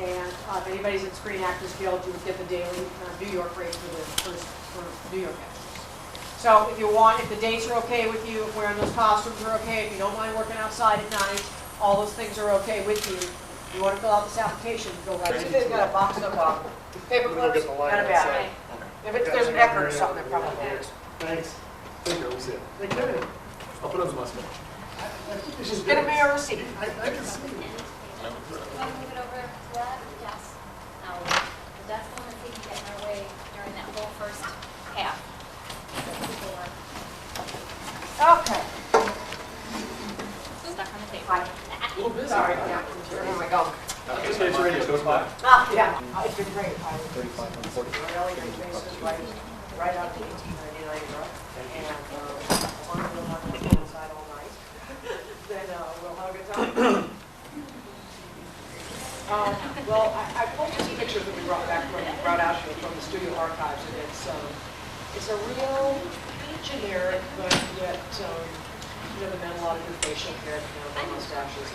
S1: And if anybody's in Screen Actors Guild, you would get the daily New York rate for the first for New York actors. So if you want, if the dates are okay with you, if wearing those costumes are okay, if you don't mind working outside at night, all those things are okay with you. If you want to fill out this application, go right ahead. They've got a box of paper clips and a bag. If there's an effort or something, it probably is.
S3: Thanks. Thank you, we'll see it.
S1: They do.
S3: I'll put on the mustache.
S1: Get a mayor receipt.
S3: I can see it.
S6: Want to move it over to that? Yes. No. That's the only thing getting our way during that whole first half.
S1: Okay.
S6: Stuck on the table.
S1: Hi. Sorry. Yeah. Here we go.
S3: Just get you ready to go back.
S1: Yeah. It's been great. I was really great basis right out of the 1899 era. And we'll have inside all night. Then we'll have a good time. Well, I pulled some pictures that we brought out here from the studio archives, and it's a real generic, but yet the men a lot of good facial hair, no mustaches,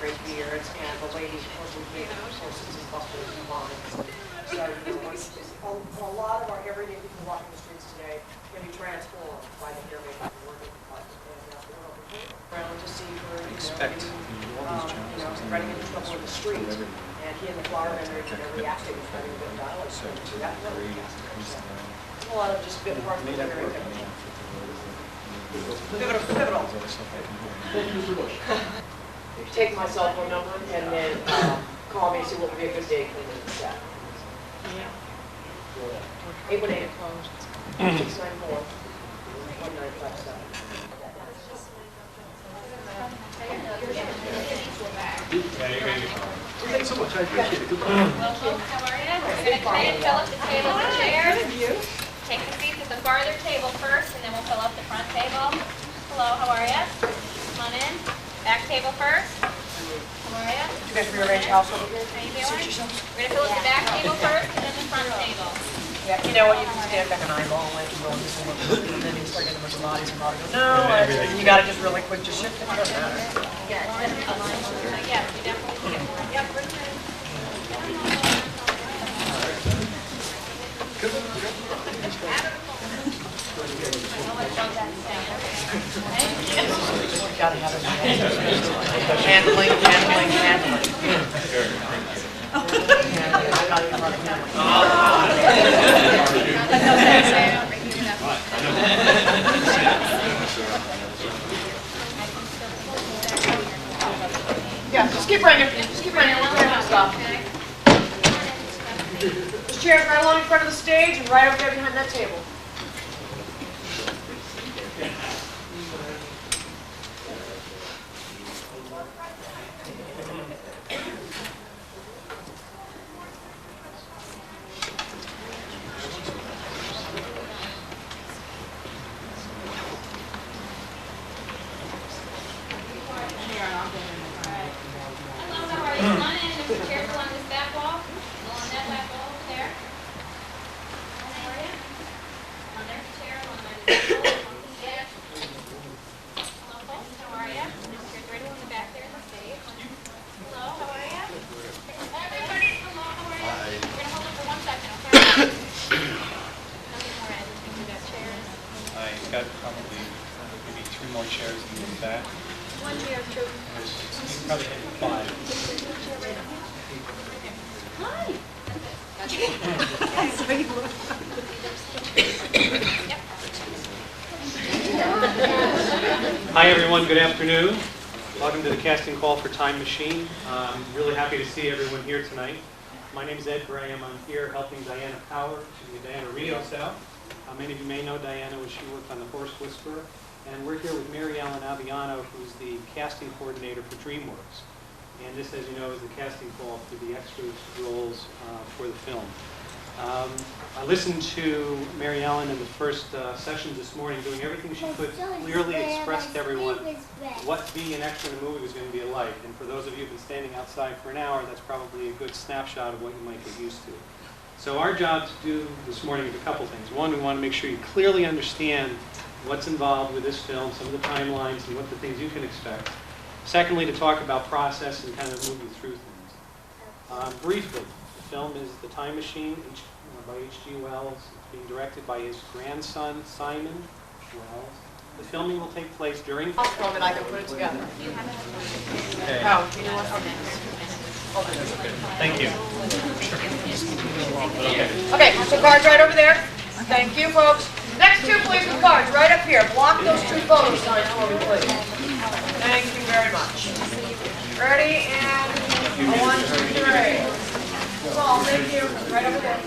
S1: great beards, and the ladies, of course, with big horses and busters and lines. So a lot of our everyday people walking the streets today can be transformed by the hair makeup and working department. Around to see her, running into trouble in the street, and he and the flower vendor reacting and having a bit of dialogue. So that a lot of just bit part of the very pivotal. Take my cell phone number and then call me and see what would be a good day for me to set. 818-694-1957.
S3: Thanks so much. I appreciate it. Good
S6: How are you? We're going to try and fill up the table for chairs. Take the seats at the farther table first, and then we'll fill up the front table. Hello, how are you? Come on in. Back table first. How are you?
S1: You guys rearrange house over here?
S6: How you doing? We're going to fill up the back table first, and then the front table.
S1: Yeah, you know what, you can stand back and eyeball like you will, and then you start getting a bunch of bodies and bodies. No, you got to just really quick, just shift it, it doesn't matter.
S6: Yeah, we definitely get one. Yep, bring it in.
S1: You got to have it.
S5: Handling.
S1: Yeah, just keep bringing. Just keep bringing. We're going to stop. This chair's right along in front of the stage and right over there behind that table.
S6: Hello, how are you? Come on in. There's chairs along this back wall. Along that back wall over there. How are you? There's a chair along that back wall. Hello, folks. How are you? There's chairs right along the back there in the stage. Hello, how are you? Everybody, hello, how are you? We're going to hold it for 1 second, okay? Nothing more added to that chairs.
S3: I've got probably maybe 3 more chairs in the back.
S6: One chair, two.
S3: There's probably 5. Hi everyone, good afternoon. Welcome to the casting call for Time Machine. I'm really happy to see everyone here tonight. My name is Ed Graham. I'm here helping Diana Rios out. Many of you may know Diana as she worked on The Horse Whisperer. And we're here with Mary Ellen Aviano, who's the casting coordinator for DreamWorks. And this, as you know, is the casting call for the extra roles for the film. I listened to Mary Ellen in the first sessions this morning, doing everything she could to clearly express to everyone what being an extra in a movie was going to be like. And for those of you who've been standing outside for an hour, that's probably a good snapshot of what you might get used to. So our job to do this morning is a couple things. One, we want to make sure you clearly understand what's involved with this film, some of the timelines, and what the things you can expect. Secondly, to talk about process and kind of move you through things. Briefly, the film is The Time Machine by H.G. Wells. It's being directed by his grandson, Simon Wells. The filming will take place during...
S1: Film and I can put it together.
S3: Okay.
S1: Oh, you know what? Okay.
S3: Thank you.
S1: Okay, so cards right over there. Thank you, folks. Next 2, please, with cards right up here. Block those 2 photo signs for me, please. Thank you very much. Ready, and 1, 2, 3. Paul, thank you. Right over there.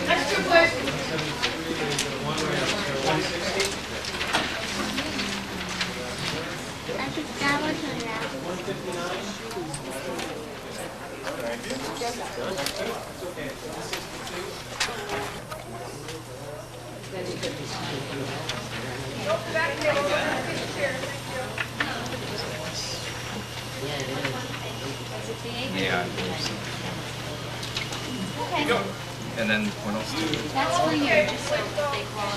S1: Next 2, please.
S9: Yeah. And then what else?
S2: That's for you, just like they call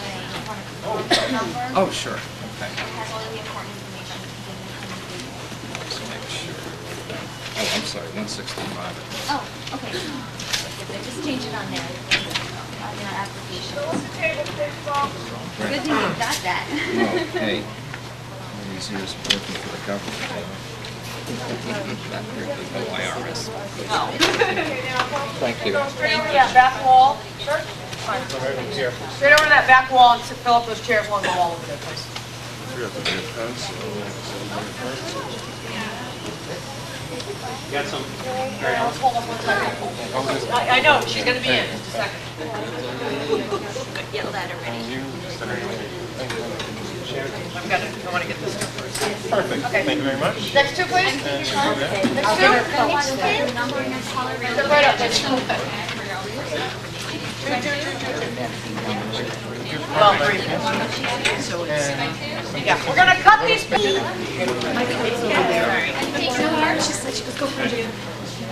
S2: it a number.
S9: Oh, sure. Okay.
S2: It has all the important information.
S9: Just make sure. Oh, I'm sorry. 165.
S2: Oh, okay. Just change it on there. On your application. Good thing you got that.
S9: Oh, hey. All these years working for the government. Not really, no IRS.
S1: Oh.
S9: Thank you.
S1: Straight over that back wall. Sir? Fine. Straight over to that back wall and fill up those chairs along the wall over there, please.
S3: You got some?
S1: Yeah, let's hold up 1 second. I know, she's going to be in just a second.
S2: Yelled at already.
S1: I've got it. I want to get this stuff first.
S3: Perfect.
S1: Okay.
S3: Thank you very much.
S1: Next 2, please. Next 2. Step right up. Next 2. 2. Well, 3. Yeah, we're going to cut these pieces.
S2: She said she could go for it.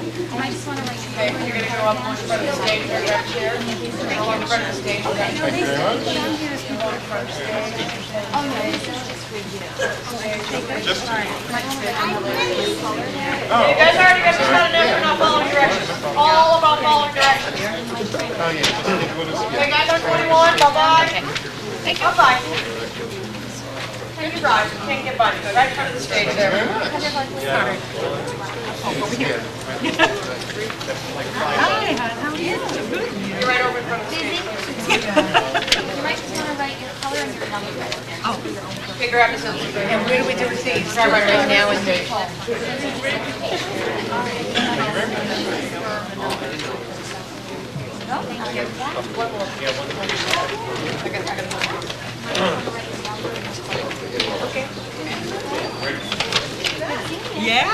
S2: I just want to like...
S1: Okay, you're going to go up on the front of the stage where you have a chair. Go on the front of the stage.
S2: Okay, no, they said down here is people in front of the stage. Oh, no, this is just for you. Just for you.
S1: You guys already got this kind of enough for not following directions. All about following directions. Okay, guys, on 21, bye-bye. Bye-bye. Take your drive, you can't get by me. Right in front of the stage there.
S2: Hi, hon, how are you?
S1: You're right over in front of the stage.
S6: You might just want to write your color and your number right there.
S1: Okay, grab the scissors.
S2: And where do we do these?
S1: Right now and then.
S2: Yeah?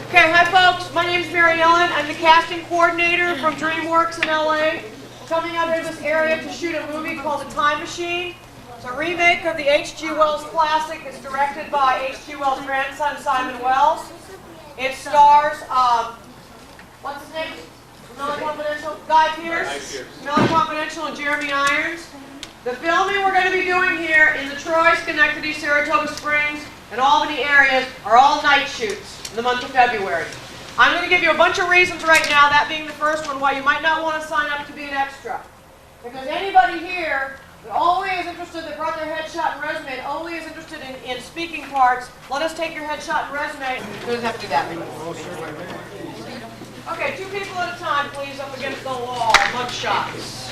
S1: Okay, hi folks, my name's Mary Ellen. I'm the casting coordinator from DreamWorks in LA. We're coming out here to this area to shoot a movie called The Time Machine. It's a remake of the H.G. Wells classic. It's directed by H.G. Wells' grandson, Simon Wells. It stars, what's his name? Miller Confidential? Guy Pearce. Miller Confidential and Jeremy Irons. The filming we're going to be doing here in the Troy, Schenectady, Saratoga Springs, and Albany areas are all night shoots in the month of February. I'm going to give you a bunch of reasons right now, that being the first one, why you might not want to sign up to be an extra. Because anybody here that only is interested, that brought their headshot and resume, and only is interested in speaking parts, let us take your headshot and resume. You don't have to do that many. Okay, 2 people at a time, please, up against the wall. Mug shots.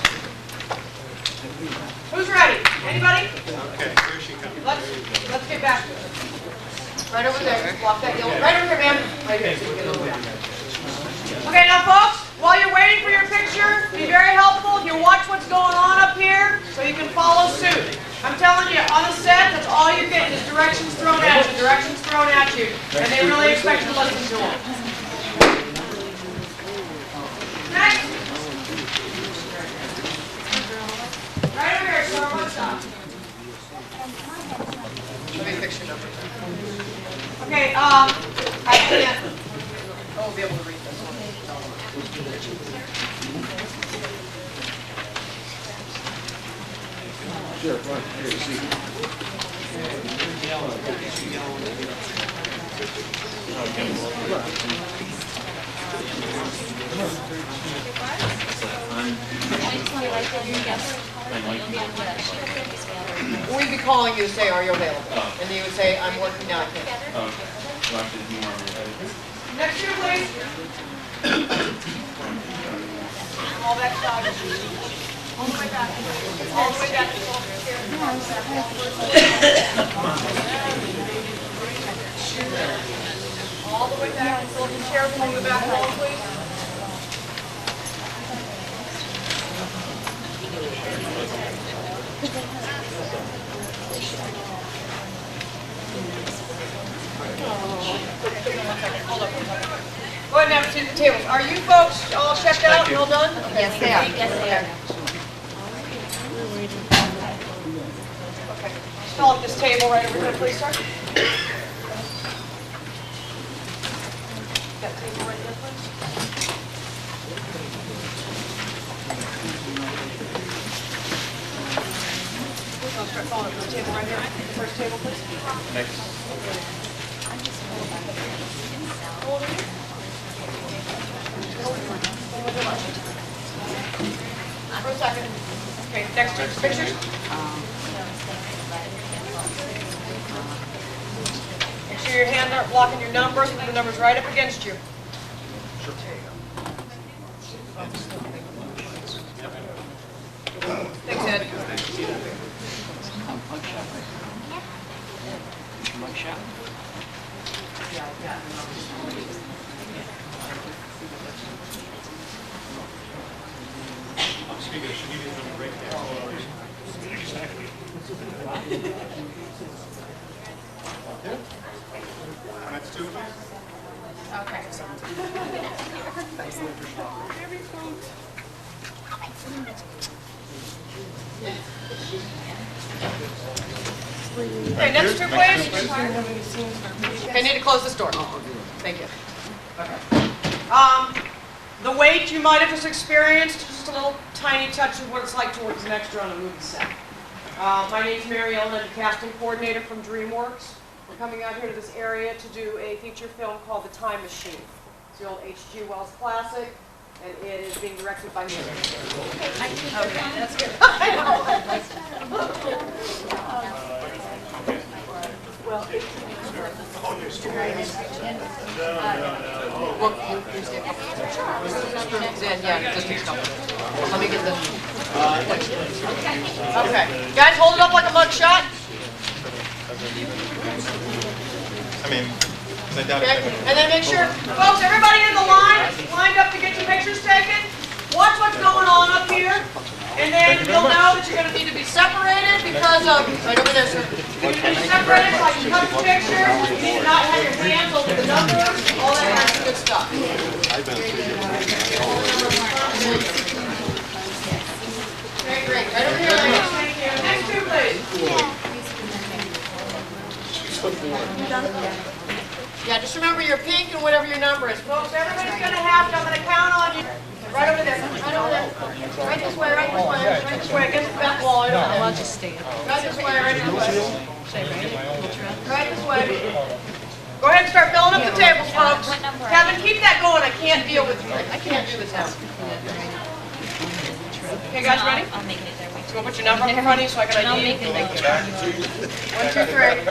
S1: Who's ready? Anybody?
S3: Okay, here she comes.
S1: Let's get back. Right over there. Block that yellow. Right over here, ma'am. Right here. So you get a little bit. Okay, now folks, while you're waiting for your picture, be very helpful if you watch what's going on up here so you can follow suit. I'm telling you, on the set, that's all you're getting is directions thrown at you, and they really expect you to listen to them. Next. Right over here, sir. One stop. Let me fix your number. Okay, I can't. I won't be able to read this one.
S9: Sure, right, here, see.
S1: We'd be calling you to say, are you available? And you would say, I'm working now, I can't. Next year, please. All that side. All the way back. All the way back. All the way back. So the chair will move back home, please. Go ahead and have a seat at the tables. Are you folks all checked out and all done?
S2: Yes, they are.
S6: Yes, they are.
S1: Okay. Fill up this table right over here, please, sir. That table right there, please. I'll start filling up this table right here. The first table, please.
S3: Next.
S1: How old are you? For a second. Okay, next two pictures. Make sure your hands aren't blocking your numbers, and the number's right up against you. Thanks, Ed.
S3: Speaking of, should you get them right there? Exactly. That's 2 of them?
S6: Okay.
S1: Okay, next two, please. Okay, I need to close this door. Thank you. The wait you might have just experienced, just a little tiny touch of what it's like to work as an extra on a movie set. My name's Mary Ellen, I'm the casting coordinator from DreamWorks. We're coming out here to this area to do a feature film called The Time Machine. It's the old H.G. Wells classic, and it is being directed by me.
S6: Okay,
S1: That's good. Let me get this. Okay, guys, hold it up like a mug shot.
S10: I mean, I doubt
S1: Okay,
S10: it.
S1: and then make sure, folks, everybody in the line, lined up to get your pictures taken. Watch what's going on up here, and then you'll know that you're going to need to be separated because of, right over there, sir. You're going to be separated so I can cut the picture. You need to not have your hands over the numbers, all that kind of good stuff. Okay, great. Right over here, ladies. Thank you. Next two, please. Yeah, just remember your pink and whatever your number is. Folks, everybody's going to have to, I'm going to count on you. Right over there, right over there. Right this way, right this way, right this way, against the back wall. I'll just stand. Right this way, right this way. Right this way. Go ahead and start filling up the tables, folks. Kevin, keep that going. I can't deal with you. I can't do this now. Okay, guys, ready?
S6: I'll make it there.
S1: You want to put your number up in front of you so I can ID you? Thank you. 1, 2, 3.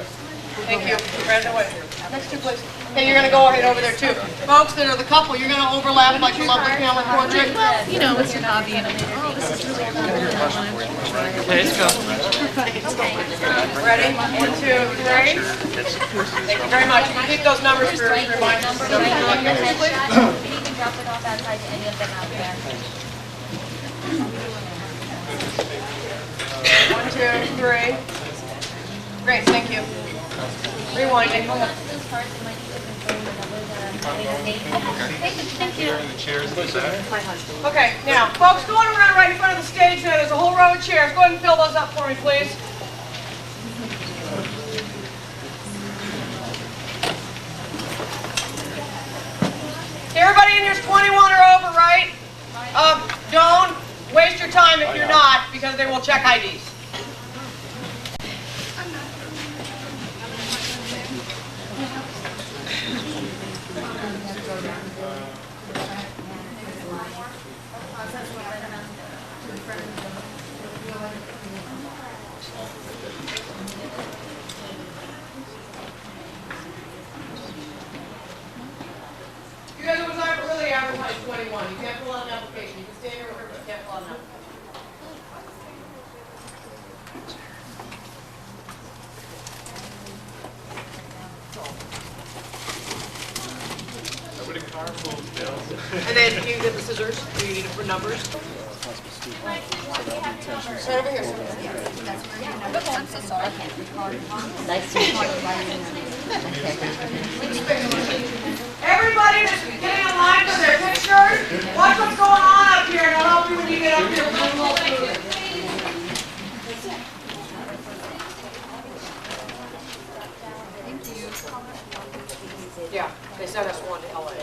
S1: Thank you. Right away. Next two, please. Okay, you're going to go ahead over there, too. Folks that are the couple, you're going to overlap like your lovely family portrait.
S2: Well, you know, it's your hobby and oh, this is really cool.
S3: Okay, let's go.
S1: Ready? 1, 2, 3. Thank you very much. You can keep those numbers for reminders. Next, please.
S6: You can drop it off outside to any of them out there.
S1: 1, 2, 3. Great, thank you. Rewinding.
S6: Those cards, you might need to confirm the numbers Thank you.
S10: In the chairs in the back.
S1: Okay, now, folks, going around right in front of the stage there, there's a whole row of chairs. Go ahead and fill those up for me, please. Everybody in here's 21 or over, right? Don't waste your time if you're not, because they will check IDs. You guys always really advertise 21. You can't fill out an application. You can stand here but you can't fill out an application. And then you get the scissors. Do you need it for numbers? Right over here.
S2: I'm so sorry, I can't record.
S1: Everybody that's getting in line for their pictures, watch what's going on up here, and I'll help you when you get up here. Yeah, they sent us one to LA.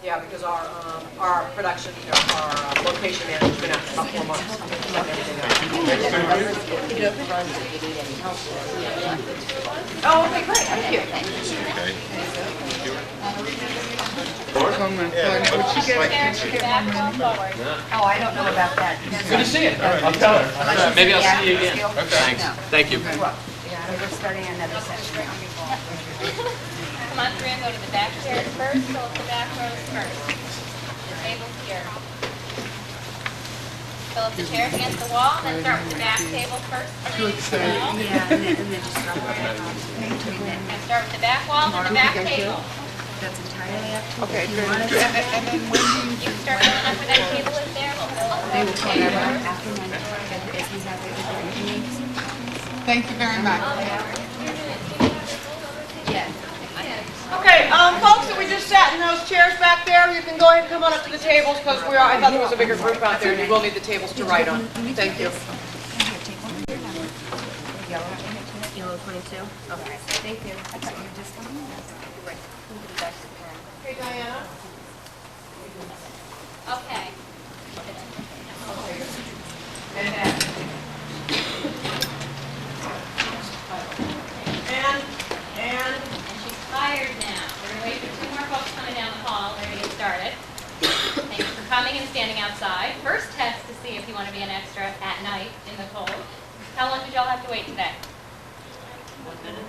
S1: Yeah, because our production, our location manager's been out for about 4 months. Oh, okay, great, thank you.
S2: Oh, I don't know about that.
S3: Good to see you. I'll tell her. Maybe I'll see you again. Thanks. Thank you.
S2: Yeah, we're starting another session.
S6: Come on through and go to the back chairs first, so the back rows first. The table's here. Fill up the chairs against the wall, and then start with the back table first. Please.
S2: Yeah, and then just drop it off.
S6: And start with the back wall and the back table.
S2: That's entirely up to you.
S1: Okay,
S2: If you
S1: good.
S2: want to-
S6: You can start filling up where that table is there. We'll fill up
S2: They will
S6: the
S2: call
S6: table
S2: that
S6: first.
S2: after lunch, if you have it.
S1: Thank you very much.
S2: Yes.
S1: Okay, folks that we just sat in those chairs back there, you can go ahead and come on up to the tables because I thought there was a bigger group out there and you will need the tables to write on. Thank you.
S2: Yellow 22? Okay, thank you. I thought you were just coming in.
S1: Hey, Diana.
S6: Okay.
S1: And Ed. And
S6: She's tired now. We're going to wait for 2 more folks coming down the hall. They're going to get started. Thank you for standing outside. First test to see if you want to be an extra at night in the cold. How long did y'all have to wait today?
S5: 1 minute.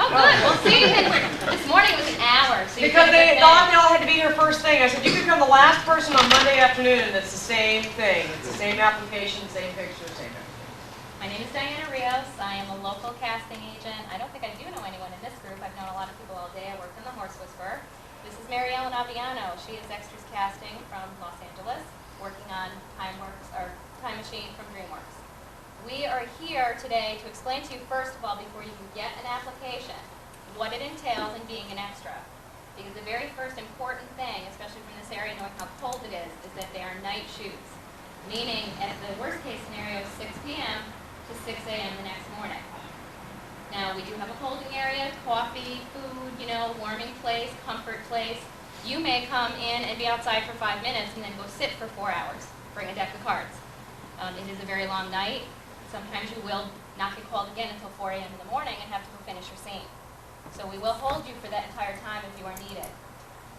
S6: Oh, good. Well, see, this morning was an hour. So you
S1: Because
S6: did a
S1: they
S6: good
S1: thought
S6: thing.
S1: y'all had to be here first thing. I said, you could come the last person on Monday afternoon, and it's the same thing. It's the same application, same picture, same everything.
S6: My name is Diana Rios. I am a local casting agent. I don't think I do know anyone in this group. I've known a lot of people all day. I worked in the Horse Whisperer. This is Mary Ellen Aviano. She is extras casting from Los Angeles, working on Time Machine from DreamWorks. We are here today to explain to you, first of all, before you can get an application, what it entails in being an extra. Because the very first important thing, especially from this area, knowing how cold it is that they are night shoots. Meaning, at the worst case scenario, 6 p.m. to 6 a.m. the next morning. Now, we do have a holding area, coffee, food, warming place, comfort place. You may come in and be outside for 5 minutes and then go sit for 4 hours, bring a deck of cards. It is a very long night. Sometimes you will not get called again until 4 a.m. in the morning and have to go finish your scene. So we will hold you for that entire time if you are needed.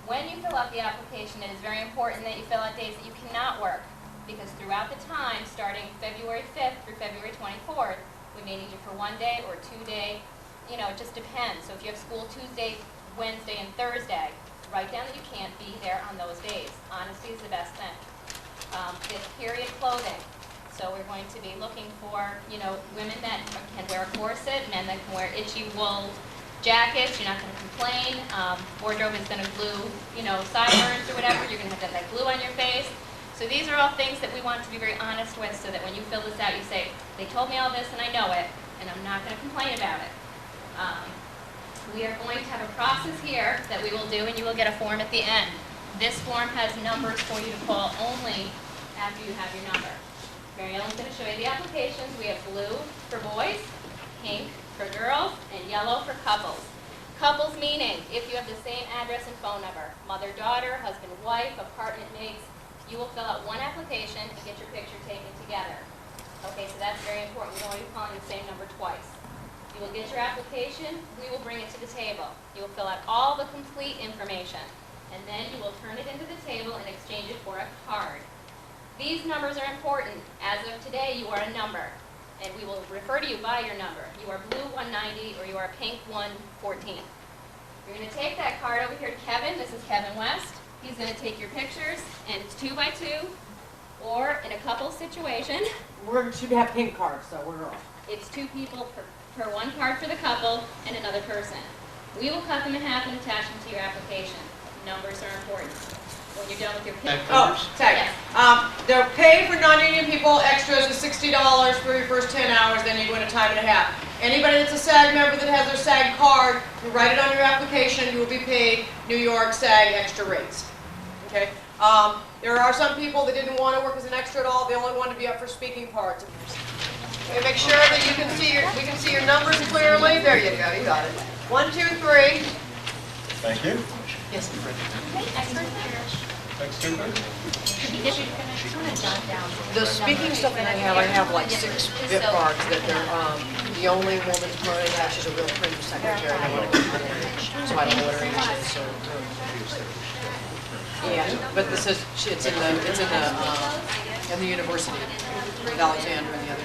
S6: When you fill out the application, it is very important that you fill out days that you cannot work, because throughout the time, starting February 5th through February 24th, we may need you for 1 day or 2 day, it just depends. So if you have school Tuesday, Wednesday, and Thursday, write down that you can't be there on those days. Honesty is the best thing. It's period clothing. So we're going to be looking for, women that can wear a corset, men that can wear itchy wool jackets. You're not going to complain. Wardrobe is going to glue, sideburns or whatever. You're going to have that glue on your face. So these are all things that we want to be very honest with, so that when you fill this out, you say, they told me all this and I know it, and I'm not going to complain about it. We are going to have a process here that we will do, and you will get a form at the end. This form has numbers for you to call only after you have your number. Mary Ellen's going to show you the applications. We have blue for boys, pink for girls, and yellow for couples. Couples meaning if you have the same address and phone number, mother-daughter, husband-wife, apartment mates, you will fill out one application and get your picture taken together. Okay, so that's very important. You don't want to be calling the same number twice. You will get your application. We will bring it to the table. You will fill out all the complete information, and then you will turn it into the table and exchange it for a card. These numbers are important. As of today, you are a number, and we will refer to you by your number. You are blue 190 or you are pink 114. You're going to take that card over here to Kevin. This is Kevin West. He's going to take your pictures, and it's 2 by 2, or in a couple situation,
S1: We should have pink cards, so we're off.
S6: it's 2 people per one card for the couple and another person. We will cut them in half and attach them to your application. Numbers are important. When you're done with your picture.
S1: Oh, tag.
S6: Yes.
S1: They're paid for non-union people. Extras is $60 for your first 10 hours, then you go into time and a half. Anybody that's a SAG member that has their SAG card, you write it on your application, you will be paid New York SAG extra rates. Okay? There are some people that didn't want to work as an extra at all. They only wanted to be up for speaking parts. Okay, make sure that you can see we can see your numbers clearly. There you go. You got it. 1, 2, 3.
S10: Thank you.
S1: Yes.
S10: Thanks, Super.
S1: The speaking stuff that I have like 6 bit cards that they're the only woman's part I have. She's a real pretty secretary. I want to keep her in, so I don't know what her age is. So, yeah, but this is it's in the university with Alexander and the other.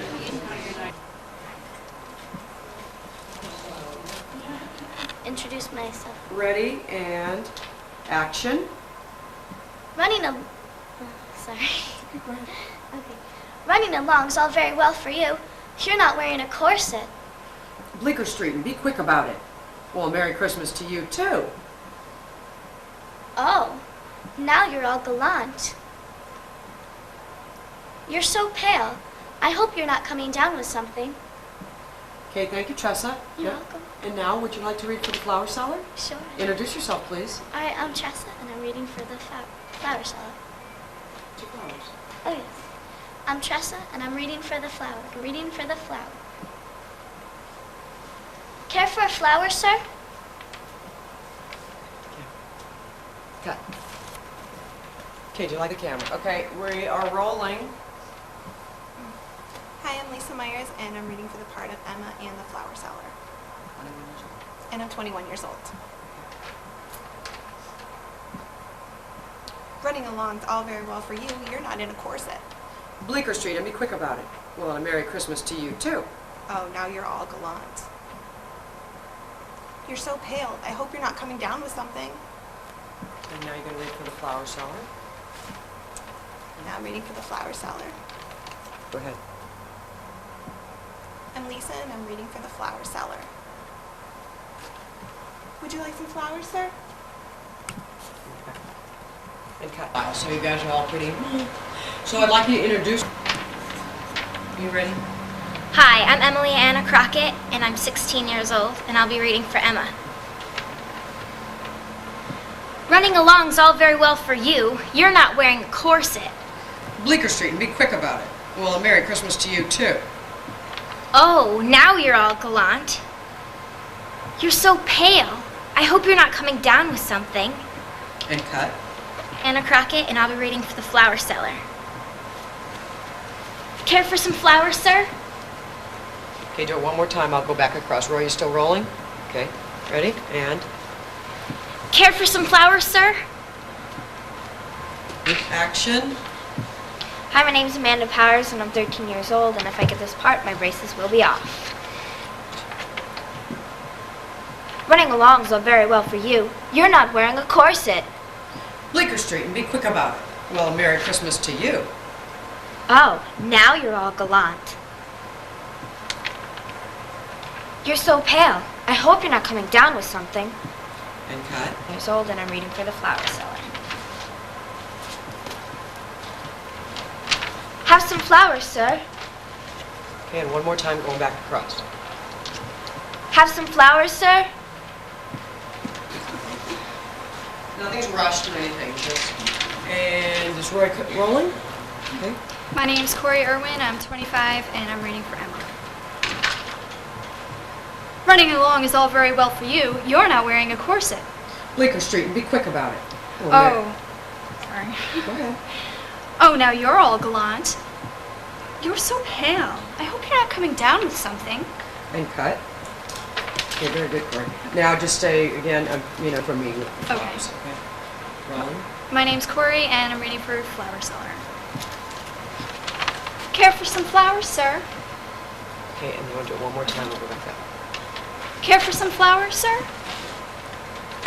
S2: Introduce myself.
S1: Ready and action.
S2: Sorry. Okay. Running along's all very well for you. You're not wearing a corset.
S1: Bleecker Street, and be quick about it. Well, Merry Christmas to you too.
S2: Oh, now you're all gallant. You're so pale. I hope you're not coming down with something.
S1: Okay, thank you, Tressa.
S2: You're welcome.
S1: And now, would you like to read for the flower seller?
S2: Sure.
S1: Introduce yourself, please.
S2: I'm Tressa, and I'm reading for the flower seller.
S1: Two flowers.
S2: Oh, yes. I'm Tressa, and I'm reading for the flower. Reading for the flower. Care for a flower, sir?
S1: Cut. Okay, do you like the camera? Okay, we are rolling.
S11: Hi, I'm Lisa Myers, and I'm reading for the part of Emma and the flower seller. And I'm 21 years old. Running along's all very well for you. You're not in a corset.
S1: Bleecker Street, and be quick about it. Well, and a Merry Christmas to you, too.
S11: Oh, now you're all gallant. You're so pale. I hope you're not coming down with something.
S1: And now you're going to read for the flower seller.
S11: Now I'm reading for the flower seller.
S1: Go ahead.
S11: I'm Lisa, and I'm reading for the flower seller. Would you like some flowers, sir?
S1: And cut. So you guys are all pretty... So I'd like you to introduce... You ready?
S12: Hi, I'm Emily Anna Crockett, and I'm 16 years old, and I'll be reading for Emma. Running along's all very well for you. You're not wearing a corset.
S1: Bleecker Street, and be quick about it. Well, a Merry Christmas to you, too.
S12: Oh, now you're all gallant. You're so pale. I hope you're not coming down with something.
S1: And cut.
S12: Anna Crockett, and I'll be reading for the flower seller. Care for some flowers, sir?
S1: Okay, do it one more time. I'll go back across. Roy, you still rolling? Okay, ready? And...
S12: Care for some flowers, sir?
S1: Action.
S12: Hi, my name's Amanda Powers, and I'm 13 years old, and if I get this part, my braces will be off. Running along's all very well for you. You're not wearing a corset.
S1: Bleecker Street, and be quick about it. Well, Merry Christmas to you.
S12: Oh, now you're all gallant. You're so pale. I hope you're not coming down with something.
S1: And cut.
S12: Years old, and I'm reading for the flower seller. Have some flowers, sir.
S1: Okay, and one more time, going back across.
S12: Have some flowers, sir.
S1: Nothing's rushed or anything, just... And is Roy rolling? Okay.
S13: My name's Corey Irwin, I'm 25, and I'm reading for Emma. Running along is all very well for you. You're not wearing a corset.
S1: Bleecker Street, and be quick about it.
S13: Oh, sorry.
S1: Go ahead.
S13: Oh, now you're all gallant. You're so pale. I hope you're not coming down with something.
S1: And cut. Okay, very good, Corey. Now just stay again, from me with the
S13: Okay.
S1: flowers, okay? Rolling.
S13: My name's Corey, and I'm reading for flower seller. Care for some flowers, sir?
S1: Okay, and you want to do it one more time, we'll go back up.
S13: Care for some flowers, sir?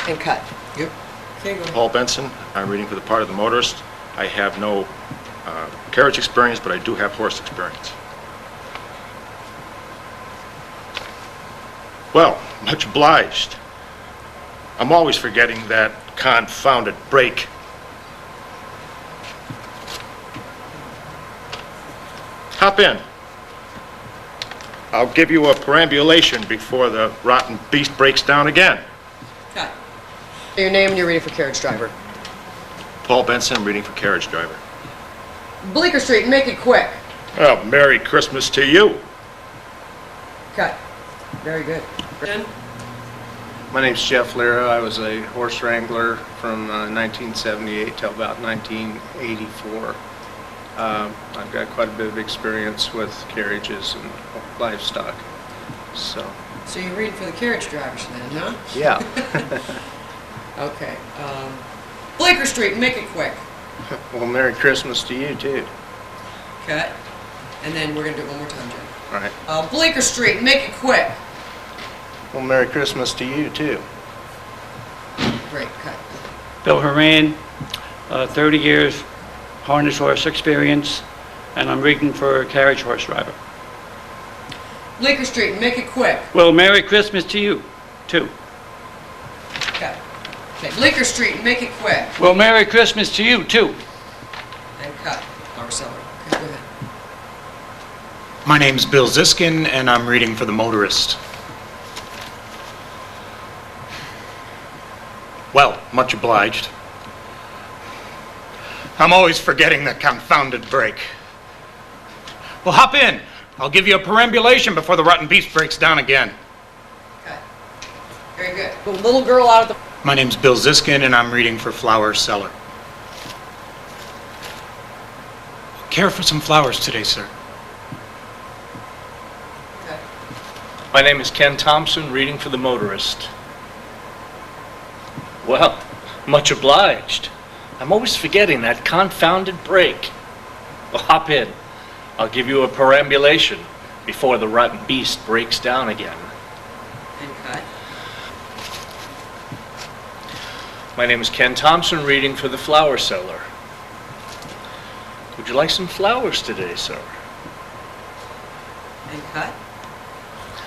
S1: And cut. Yep. Okay, go ahead.
S10: Paul Benson, I'm reading for the part of the motorist. I have no carriage experience, but I do have horse experience. Well, much obliged. I'm always forgetting that confounded brake. Hop in. I'll give you a perambulation before the rotten beast breaks down again.
S1: Cut. Your name and you're reading for carriage driver.
S10: Paul Benson, reading for carriage driver.
S1: Bleecker Street, make it quick.
S10: Well, Merry Christmas to you.
S1: Cut. Very good. Jen?
S14: My name's Jeff Lira. I was a horse wrangler from 1978 till about 1984. I've got quite a bit of experience with carriages and livestock. So
S1: you're reading for the carriage drivers then, huh?
S14: yeah.
S1: Okay. Bleecker Street, make it quick.
S14: Well, Merry Christmas to you too.
S1: Cut. And then we're going to do it one more time, Jen.
S14: All right.
S1: Bleecker Street, make it quick.
S14: Well, Merry Christmas to you too.
S1: Great, cut.
S15: Bill Horan, 30 years harness horse experience, and I'm reading for a carriage horse driver.
S1: Bleecker Street, make it quick.
S15: Well, Merry Christmas to you, too.
S1: Cut. Okay, Bleecker Street, make it quick.
S15: Well, Merry Christmas to you, too.
S1: And cut. Our seller. Okay, go ahead.
S16: My name's Bill Ziskin, and I'm reading for the motorist. Well, much obliged. I'm always forgetting the confounded brake. Well, hop in. I'll give you a perambulation before the rotten beast breaks down again.
S1: Okay. Very good. The little girl out of the...
S16: My name's Bill Ziskin, and I'm reading for flower seller. Care for some flowers today, sir?
S1: Okay.
S17: My name is Ken Thompson, reading for the motorist. Well, much obliged. I'm always forgetting that confounded brake. Well, hop in. I'll give you a perambulation before the rotten beast breaks down again.
S18: And cut.
S17: My name is Ken Thompson, reading for the flower seller. Would you like some flowers today, sir?
S18: And cut.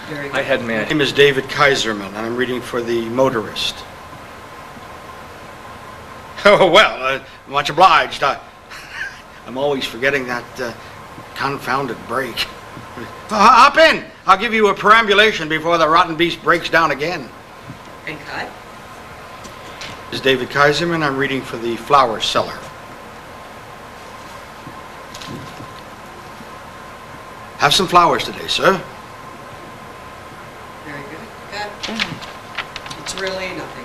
S18: Very good.
S17: I had
S19: My
S17: my...
S19: name is David Kaiserman, and I'm reading for the motorist. Oh, well, much obliged. I'm always forgetting that confounded brake. Hop in. I'll give you a perambulation before the rotten beast breaks down again.
S18: And cut.
S19: This is David Kaiserman. I'm reading for the flower seller. Have some flowers today, sir.
S18: Very good. Cut. It's really nothing.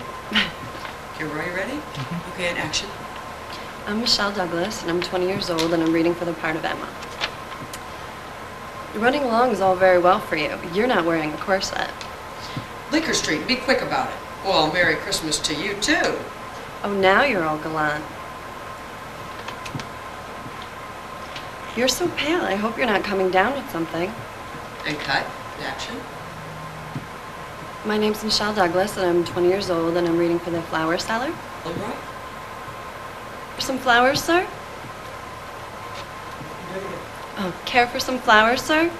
S18: Kimber, are you ready? Okay, and action.
S7: I'm Michelle Douglas, and I'm 20 years old, and I'm reading for the part of Emma. Running along is all very well for you. You're not wearing a corset.
S18: Bleecker Street, be quick about it. Well, Merry Christmas to you, too.
S7: Oh, now you're all gallant. You're so pale. I hope you're not coming down with something.
S18: And cut. Action.
S7: My name's Michelle Douglas, and I'm 20 years old, and I'm reading for the flower seller.
S18: All right.
S7: For some flowers, sir? Oh, care for some flowers, sir?